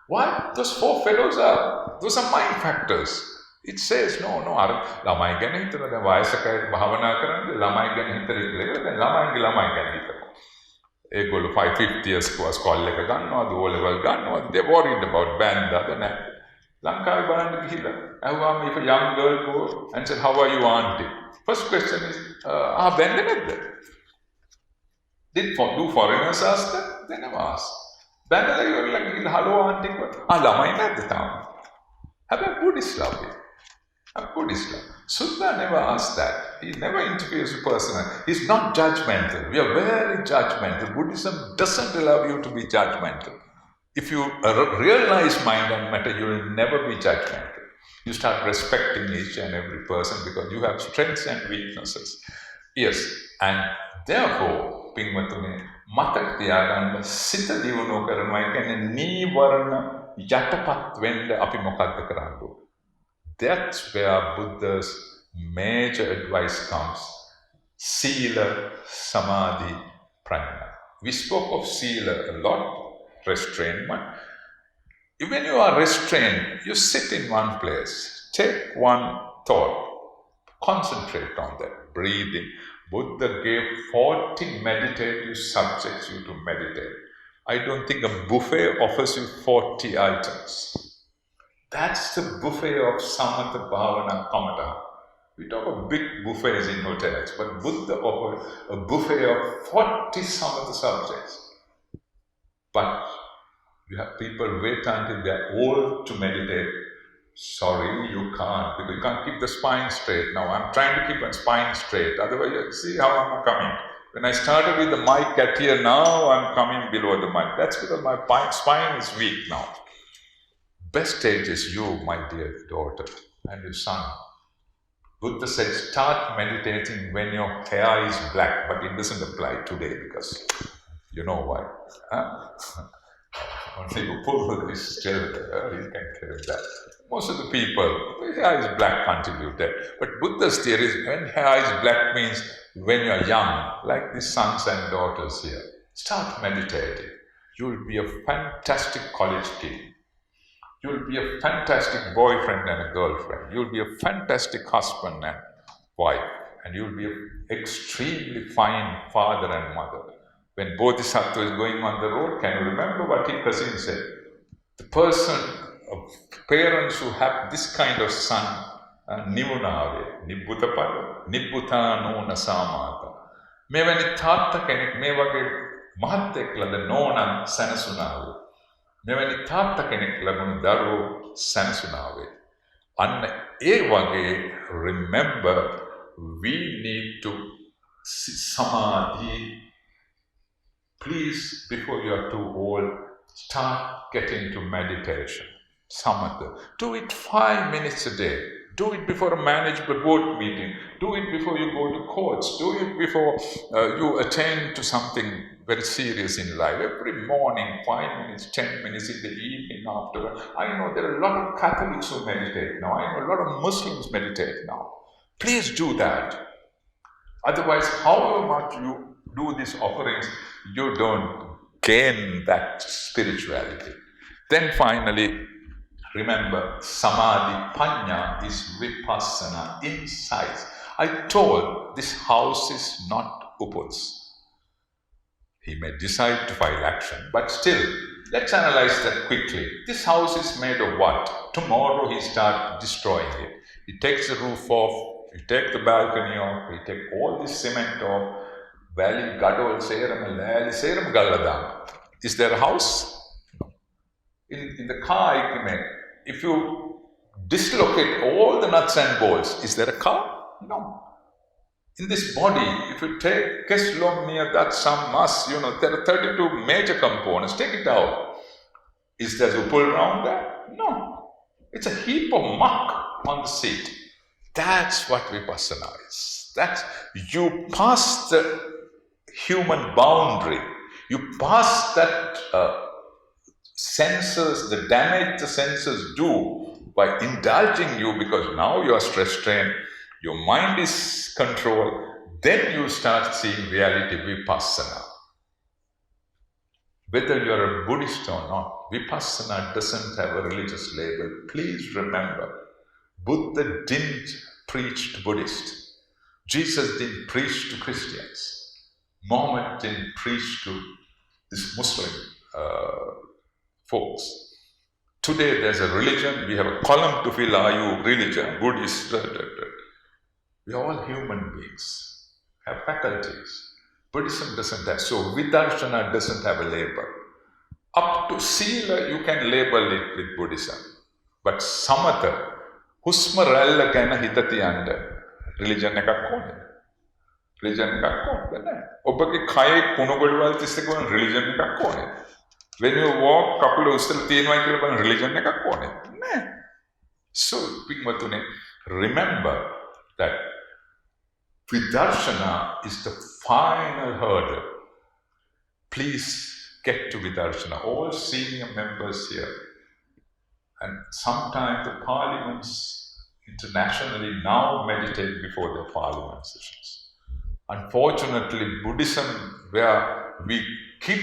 Why? Those four fellows those are mind factors. It says no. ළමයි ගැන හිතනවා. දැන් වයසක අය භාවනා කරන්නේ ළමයි ගැන හිතලා ඉතින් දැන් ළමයි ගැන හිතනවා. ඒගොල්ලෝ 550 years course call එක ගන්නවාද, O level ගන්නවාද, they worried about band other than ලංකාවේ බලන්න ගිහිල්ලා අහුවාම if a young girl go and said, "How are you, auntie?" First question is, බැන්ද නැද්ද? Do foreigners ask that? They never ask. බැන්දලා ඉවරලා ගිහිල්ලා hello auntie කිව්වා. ළමයි නැද්ද තාම? හැබැයි Buddhist love it. Buddhist love. Suddha never asks that. He never interviews a person. He's not judgmental. We are very judgmental. Buddhism doesn't allow you to be judgmental. If you realize mind and matter, you will never be judgmental. You start respecting each and every person because you have strengths and weaknesses. Yes, and therefore, පින්වතුනි මතක තියාගන්න සිත දියුණු කරනවා කියන්නේ නීවරණ යටපත් වෙන්න අපි මොකක්ද කරන්න ඕනේ? That's where Buddha's major advice comes. Sila, Samadhi, Prajna. We spoke of Sila a lot, restrainment. When you are restrained, you sit in one place. Take one thought. Concentrate on that. Breathing. Buddha gave 40 meditative subjects you to meditate. I don't think a buffet offers you 40 items. That's the buffet of Samatha Bhavana Kamata. We talk of big buffets in hotels, but Buddha offered a buffet of 40 Samatha subjects. But you have people wait until they're old to meditate. Sorry, you can't, because you can't keep the spine straight. Now I'm trying to keep my spine straight. Otherwise, you see how I'm coming. When I started with the mic at here, now I'm coming below the mic. That's because my spine is weak now. Best stage is you, my dear daughter, and your son. Buddha said, start meditating when your hair is black, but it doesn't apply today because you know why. Only who pull this still, you can tell that. Most of the people, hair is black until you're dead. But Buddha's theory is when hair is black means when you're young, like the sons and daughters here. Start meditating. You'll be a fantastic college kid. You'll be a fantastic boyfriend and a girlfriend. You'll be a fantastic husband and wife. And you'll be an extremely fine father and mother. When Bodhisattva is going on the road, can you remember what Hikasin said? The person, parents who have this kind of son, Nivunave, Nibbutapada, Nibbutano Nasamata. Mevani Tata kenek mevage mahatek lada nonan sanasunaave. Mevani Tata kenek labunu daru sanasunaave. And e remember, we need to samadhi. Please, before you are too old, start getting to meditation, samatha. Do it 5 minutes a day. Do it before a management board meeting. Do it before you go to courts. Do it before you attend to something very serious in life. Every morning, 5 minutes, 10 minutes in the evening afterward. I know there are a lot of Catholics who meditate now. I know a lot of Muslims meditate now. Please do that. Otherwise, however much you do these offerings, you don't gain that spirituality. Then finally, remember, samadhi, panya is vipassana, insights. I told this house is not Upu's. He may decide to file action, but still, let's analyze that quickly. This house is made of what? Tomorrow he starts destroying it. He takes the roof off, You take the balcony off, you take all this cement off, valley, gadol, seram galladam. Is there a house? In the car, if you dislocate all the nuts and bolts, is there a car? No. In this body, if you take Keslomnia, that's some mass, there are 32 major components, take it out. Is there upul around there? No. It's a heap of muck on the seat. That's what Vipassana is. That's, you pass the human boundary. You pass that senses, the damage the senses do by indulging you, because now you are stress-strained, your mind is controlled, then you start seeing reality, Vipassana. Whether you're a Buddhist or not, Vipassana doesn't have a religious label. Please remember, Buddha didn't preach to Buddhists. Jesus didn't preach to Christians. Muhammad didn't preach to these Muslim folks. Today there's a religion, we have a column to fill, are you religion, Buddhist, We are all human beings, have faculties. Buddhism doesn't have, so Vidarshana doesn't have a label. Up to Sila, you can label it with Buddhism. But Samatha, Husmarella kana hitati religion ekak kone. Religion ekak kone. Obake khaye kunogodwal tisseko religion ekak kone. When you walk, couple of ustal teenwa kiyala religion ekak kone. Ne. So, Pingmatune, remember that Vidarshana is the final hurdle. Please get to Vidarshana, all senior members here. And sometimes the parliaments internationally now meditate before their parliament sessions. Unfortunately, Buddhism, where we keep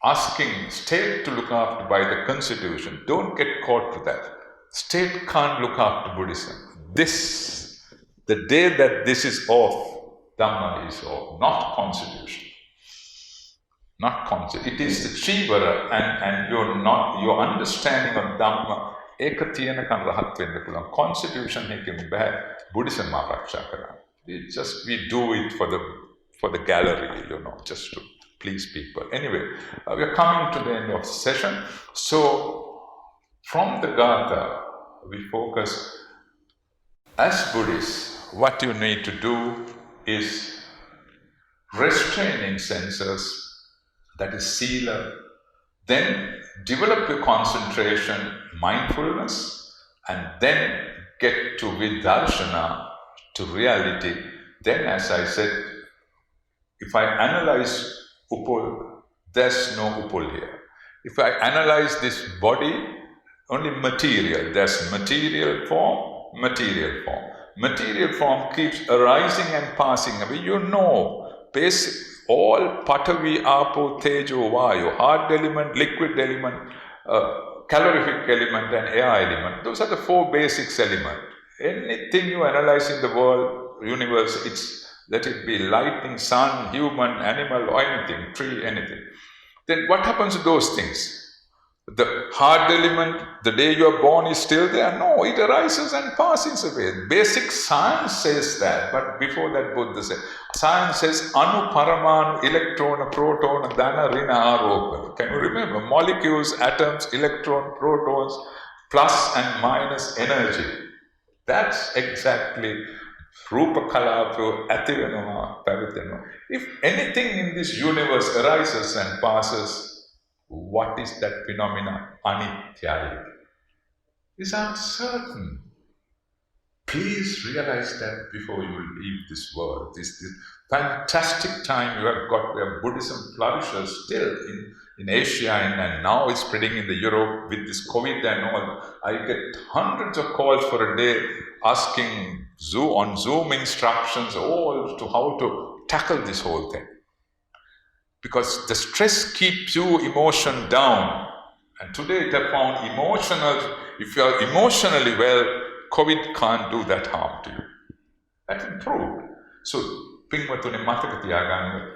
asking state to look after by the constitution, don't get caught with that. State can't look after Buddhism. The day that this is off, Dhamma is off, not constitution. Not constitution. It is the Chivara, and your understanding of Dhamma, ekatiyanakan rahat wenna pulan. Constitution hekin bad Buddhism raksha karana. We do it for the gallery, just to please people. Anyway, we are coming to the end of the session. So, from the Gatha, we focus. As Buddhists, what you need to do is restraining senses, that is Sila, then develop your concentration, mindfulness, and then get to Vidarshana, to reality. Then, as I said, if I analyze Upul, there's no Upul here. If I analyze this body, only material, there's material form. Material form. Material form keeps arising and passing away. Basic, all Patavi, Apo, Tejo, Vayu, hard element, liquid element, calorific element, and air element. Those are the four basics elements. Anything you analyze in the world, universe, let it be lightning, sun, human, animal, or anything, tree, anything. Then what happens to those things? The hard element, the day you are born, is still there? No, it arises and passes away. Basic science says that, but before that Buddha said, science says anu, paramanu, electron, proton, dana, rina are open. Can you remember? Molecules, atoms, electron, protons, plus and minus energy. That's exactly Rupa Kalapu, Athivanama, Pavitanama. If anything in this universe arises and passes, what is that phenomena? Anityality. It's uncertain. Please realize that before you leave this world. This fantastic time you have got where Buddhism flourishes still in Asia and now it's spreading in the Europe with this COVID and all. I get hundreds of calls for a day asking on Zoom instructions all to how to tackle this whole thing. Because the stress keeps you emotion down. And today it have found if you are emotionally well, COVID can't do that harm to you. That's improved. So, Pingmatune Mathaka Tiyaganga,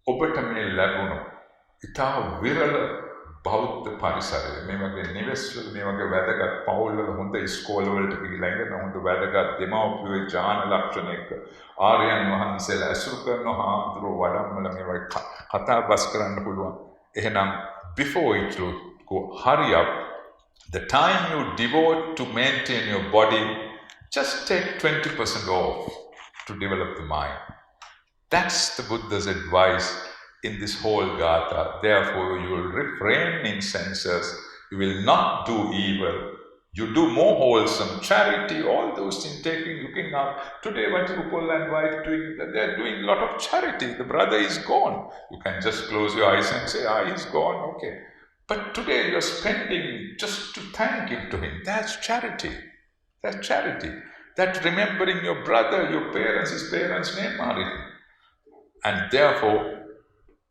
ඔබට මේ ලැබුණු ඉතා විරල බෞද්ධ පරිසරය මේ වගේ නිවෙස්වල මේ වගේ වැදගත් පවුල්වල හොඳ ඉස්කෝලවලට ගිහිලා ඉගෙන හොඳ වැදගත් දෙමව්පියෝ ඥාන ලක්ෂණයක ආර්යයන් වහන්සේලා ඇසුරු කරන හාමුදුරුවෝ වඩම්මල මේ වගේ කතා බස් කරන්න පුළුවන්. එහෙනම් before it will go, hurry up. The time you devote to maintain your body, just take 20% off to develop the mind. That's the Buddha's advice in this whole Gatha. Therefore, you will refrain in senses, you will not do evil, you do more wholesome charity, all those things, taking, looking up. Today, what Upal and wife doing, they're doing a lot of charity. The brother is gone. You can just close your eyes and say, he's gone, okay. But today you're spending just to thank him to him. That's charity. That's charity. That's remembering your brother, your parents, his parents' name are written. And therefore,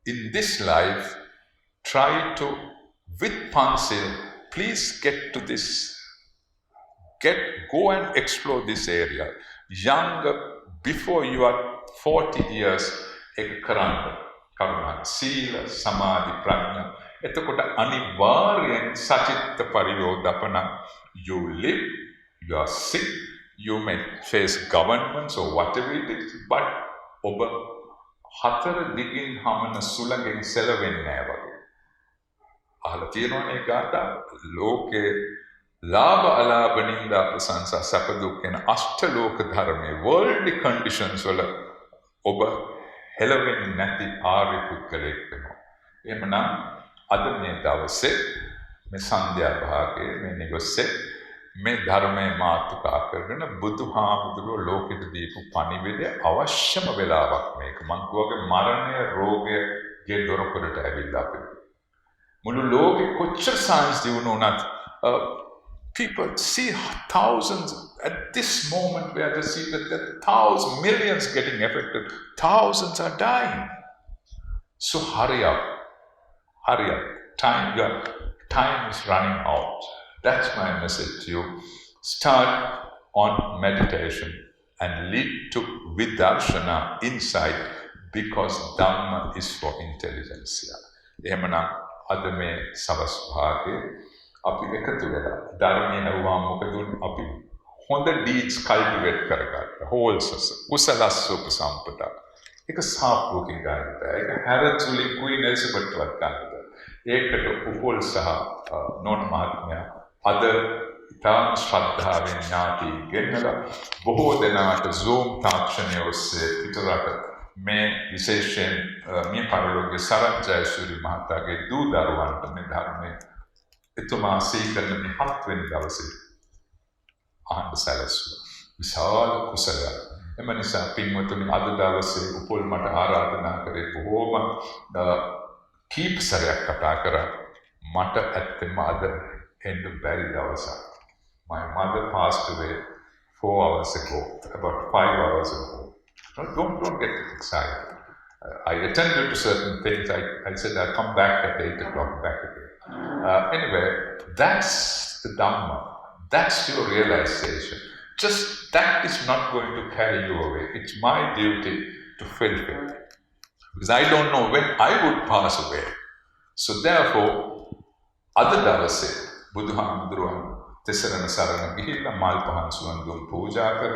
in this life, try to, with Pansil, please get to this. Go and explore this area. Younger, before you are 40 years, Karuna, Sila, Samadhi, Prajna. එතකොට අනිවාර්යෙන් සචිත්ත පරියෝදපන. You live, you are sick, you may face governments or whatever it is, but ඔබ හතර දිගින් හමන සුළඟෙන් සෙලවෙන්නේ නැහැ වගේ. අහලා තියෙනවනේ ගාථා ලෝකේ ලාභ අලාභ නින්දා ප්‍රශංසා සැප දුක් කියන අෂ්ටලෝක ධර්මයේ worldly conditions වල ඔබ හෙලවෙන්නේ නැති ආර්ය පුද්ගලෙක් වෙනවා. එහෙමනම් අද මේ දවසේ මේ සන්ධ්‍යා භාගයේ මේ නිවසේ මේ ධර්මයේ මාතෘකා කරගෙන බුදුහාමුදුරුවෝ ලෝකෙට දීපු පණිවිඩය අවශ්‍යම වෙලාවක් මේක. මං කියවගේ මරණය රෝගයේ දොරකඩට ඇවිල්ලා අපි මුළු ලෝකෙ කොච්චර සයන්ස් දියුණු වුණත් people see thousands at this moment where they see that there are thousands, millions getting affected, thousands are dying. So hurry up. Time is running out. That's my message to you. Start on meditation and lead to vidarshana, insight, because Dhamma is for intelligentsia. Ehmana adame savasbhage අපි එකතු වෙලා ධර්මයේ නවුවාම මොකද අපි හොඳ deeds cultivate කරගන්න. wholesome කුසලස්ස උපසම්පදා. ඒක සාප්පුවකින් ගන්නට. ඒක හැරචුලි කුයින් එල්සබට්වත් ගන්නට. ඒකට උපොල් සහ නෝන මහත්මයා අද ඉතාම ශ්‍රද්ධාවෙන් ඥාති ගෙන්නලා බොහෝ දෙනාට Zoom තාක්ෂණය ඔස්සේ පිටරට මේ විශේෂයෙන් මේ පරිලෝකයේ සරච්ජයසූරි මහතාගේ දූ දරුවන්ට මේ ධර්මයේ එතුමා සීකරන මේ 7 වෙනි දවසේ අහන්න සැලසුවා. විශාල කුසලයක්. එම නිසා පින්වතුනි අද දවසේ උපොල් මට ආරාධනා කරේ බොහෝම කීප සැරයක් කතා කරා. මට ඇත්තෙම අද එන්න බැරි දවසක්. My mother passed away 4 hours ago, about 5 hours ago. Don't get excited. I attended to certain things. I said I'll come back at 8 o'clock back again. Anyway, that's the Dhamma. That's your realization. Just that is not going to carry you away. It's my duty to fulfill. Because I don't know when I would pass away. So therefore, other davase, Buddhahamduruhan, Tesarana Sarana Gihila, Malpahan Suandum Puja Kar,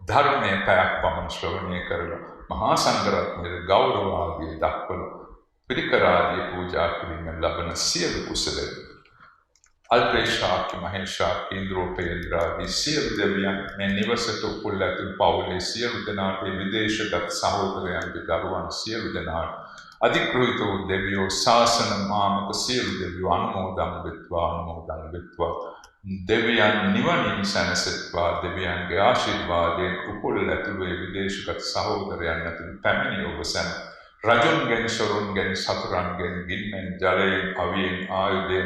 Dharme Payak Paman Shravane Karla, Mahasangaratmir, Gauravadi, Dakpala, Pirikaradi Puja Kurim and Labana Sielu Kusale, Alpeshaki, Maheshaki, Indropendra, the Sielu Devian, Menivasato Pulatin Paule, Sielu Denati, Videsha, that Sahodre and the Garuan Sielu Denat, Adikruito Devio, Sasana Mamaka Sielu Devio, Anmodam Vitva, Devian Nivanim Sanasetva, Devian Gashidva, the Upulatuve, Videsha, that Sahodre and Natin Pamini over Sen. Rajungen, Sorungen, Saturangen, Gilmen, Jale, Avien, Ayude,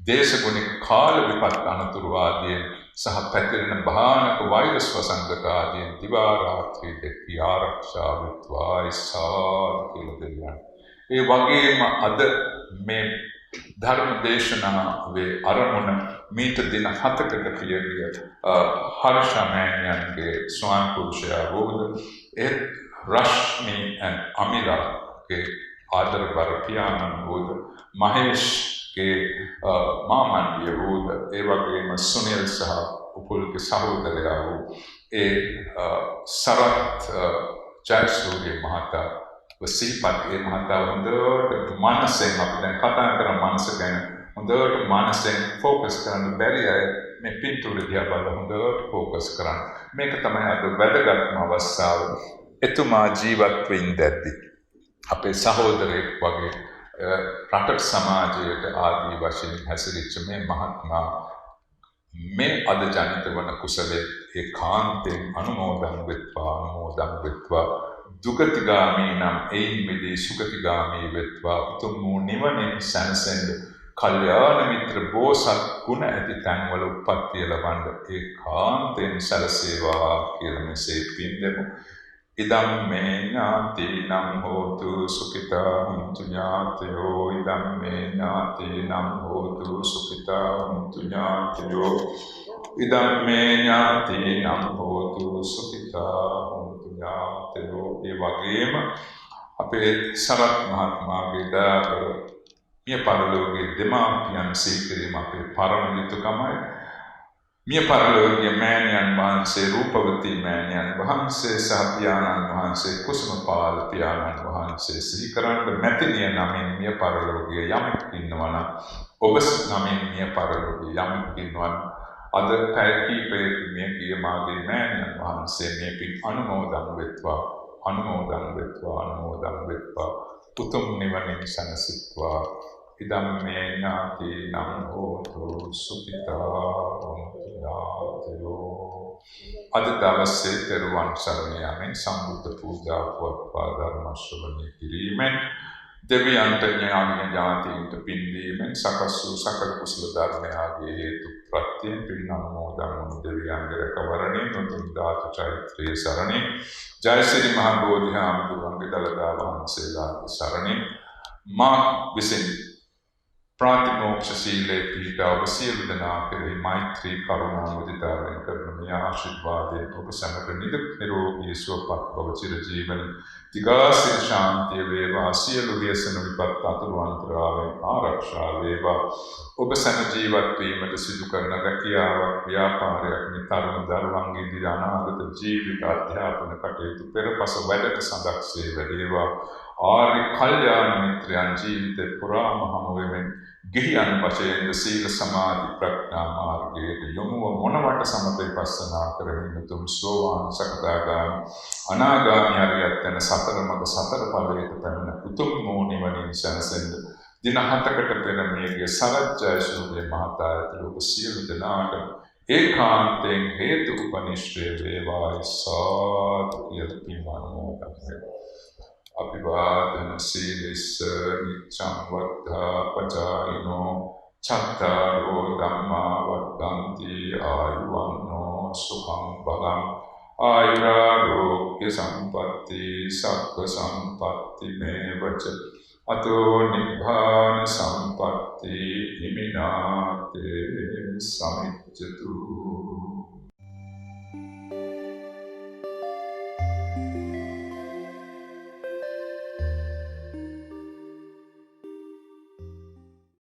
Desagunik, Kala Vipat Anaturvadien, Sahapatin, Bahanak, Virus Vasangakadien, Divaratri, Dekiaraksha, Vitvai, Sad, Kilodelian. A Wagema other men Dharma Deshana, we Aramuna, meet in a Hatakata period, Harsha Manyan, Swan Purusha, Wood, Rashmi and Amila, Adar Barapiana, Mahesh, ගේ මාමණ්ඩිය වූද ඒ වගේම සුනිල් සහ උපුල්ගේ සහෝදරයා වූ ඒ සරත් ජයසූරිය මහතා සිහිපත් ඒ මහතා හොඳට මනසෙන් අපි දැන් කතා කරන මනස ගැන හොඳට මනසෙන් ෆෝකස් කරන්න බැරි අය මේ පින්තූර දිහා බලලා හොඳට ෆෝකස් කරන්න. මේක තමයි අද වැදගත්ම අවස්ථාව. එතුමා ජීවත් වෙන්නේ අපේ සහෝදරයෙක් වගේ රටක සමාජයට ආදී වශයෙන් හැසිරිච්ච මේ මහත්මයා මේ අද ජනිත වන කුසලයේ ඒකාන්තයෙන් අනුමෝදන් වෙත්වා දුගතිගාමී නම් එයින් මිදී සුගතිගාමී වෙත්වා උතුම් වූ නිවනින් සැනසෙන්න කල්යාණ මිත්‍ර බෝසත් ගුණ ඇති තැන්වල උප්පත්තිය ලබන්න ඒකාන්තයෙන් සැලසේවා කියලා මෙසේ පින්දෙමු. ඉදම් මේ ඥාතිනම් හෝතු සුඛිතා හුන්තු ඥාතයෝ ඉදම් මේ ඥාතිනම් හෝතු සුඛිතා හුන්තු ඥාතයෝ ඉදම් මේ ඥාතිනම් හෝතු සුඛිතා හුන්තු ඥාතයෝ. ඒ වගේම අපේ සරත් මහත්මයාගේ දාපර මිය පරලෝකයේ දෙමාපියන් සීකිරීම අපේ පරම යුතුකමයි. මිය පරලෝකීය මෑණියන් වහන්සේ රූපවතී මෑණියන් වහන්සේ සහ පියාණන් වහන්සේ කුසුමපාල පියාණන් වහන්සේ සිහි කරන්න මැතිනිය නමින් මිය පරලෝකීය යමෙක් ඉන්නවා නම් ඔබ නමින් මිය පරලෝකීය යමෙක් ඉන්නවා නම් අද පැය කීපයක මිය ගිය මාගේ මෑණියන් වහන්සේ මේ පින් අනුමෝදන් වෙත්වා උතුම් නිවනින් සැනසෙත්වා. ඉදම් මේ ඥාතිනම් හෝතු සුඛිතා හොන්තු ඥාතයෝ. අද දවසේ තෙරුවන් සරණ යමින් සම්බුද්ධ පූජාව වත්වා ධර්ම ශ්‍රවණය කිරීමෙන් දෙවියන්ට ඥාතීන්ට පින් දීමෙන් සකස් වූ සකල කුසල ධර්මයාගේ හේතු ප්‍රත්‍යයෙන් පින් අනුමෝදන් වුණු දෙවියන්ගේ රැකවරණයෙන් උතුම් ධාතු චෛත්‍යයේ සරණින් ජයසිරි මහ බෝධි හාමුදුරුවන්ගේ දළදා වහන්සේලාගේ සරණින් මා විසින් ප්‍රාතිමෝක්ෂ සීලේ පිහිටා ඔබ සියලු දෙනා කෙරෙහි මෛත්‍රී කරුණා මුදිතාවෙන් කරන මේ ආශිර්වාදයෙන් ඔබ සැමට නිදුක් නිරෝගී සුවපත් බව චිරජීවන දිගාසිරි ශාන්තිය වේවා. සියලු ව්‍යසන විපත් අතුරු අන්තරාවෙන් ආරක්ෂා වේවා. ඔබ සැම ජීවත් වීමට සිදු කරන රැකියාවක් ව්‍යාපාරයක් නිතරම දරුවන්ගේ ඉදිරි අනාගත ජීවිත අධ්‍යාපන කටයුතු පෙරපස වැඩට සඳක්සේ වැඩේවා. ආර්ය කල්යාණ මිත්‍රයන් ජීවිතේ පුරාම හමු වෙමින් ගිහියන් වශයෙන් සීල සමාධි ප්‍රඥා මාර්ගයේ යොමුව මොනවට සමත විපස්සනා කරමින් උතුම් සෝවාන් සකදාගාමී අනාගාමී අරියත් යන සතර මඟ සතර ඵලයට පැමිණ උතුම් වූ නිවනින් සැනසෙන්න දින 7කට පෙර මියගිය සරත් ජයසූරිය මහතා ඇතුළු ඔබ සියලු දෙනාට ඒකාන්තයෙන් හේතු උපනිශ්‍රේ වේවායි සාදු කියලා පින් අනුමෝදන් වෙනවා. අභිවාදන සීලස්ස නිච්ඡං වද්ධා පචායිනෝ චත්තාරෝ ධම්මා වද්දන්ති ආයුවන්නෝ සුඛං බලං ආයුරාෝග්‍ය සම්පatti සග්ග සම්පatti මේවච අතෝ නිබ්බාන සම්පatti හිමිනාතේ සමිච්ඡතු.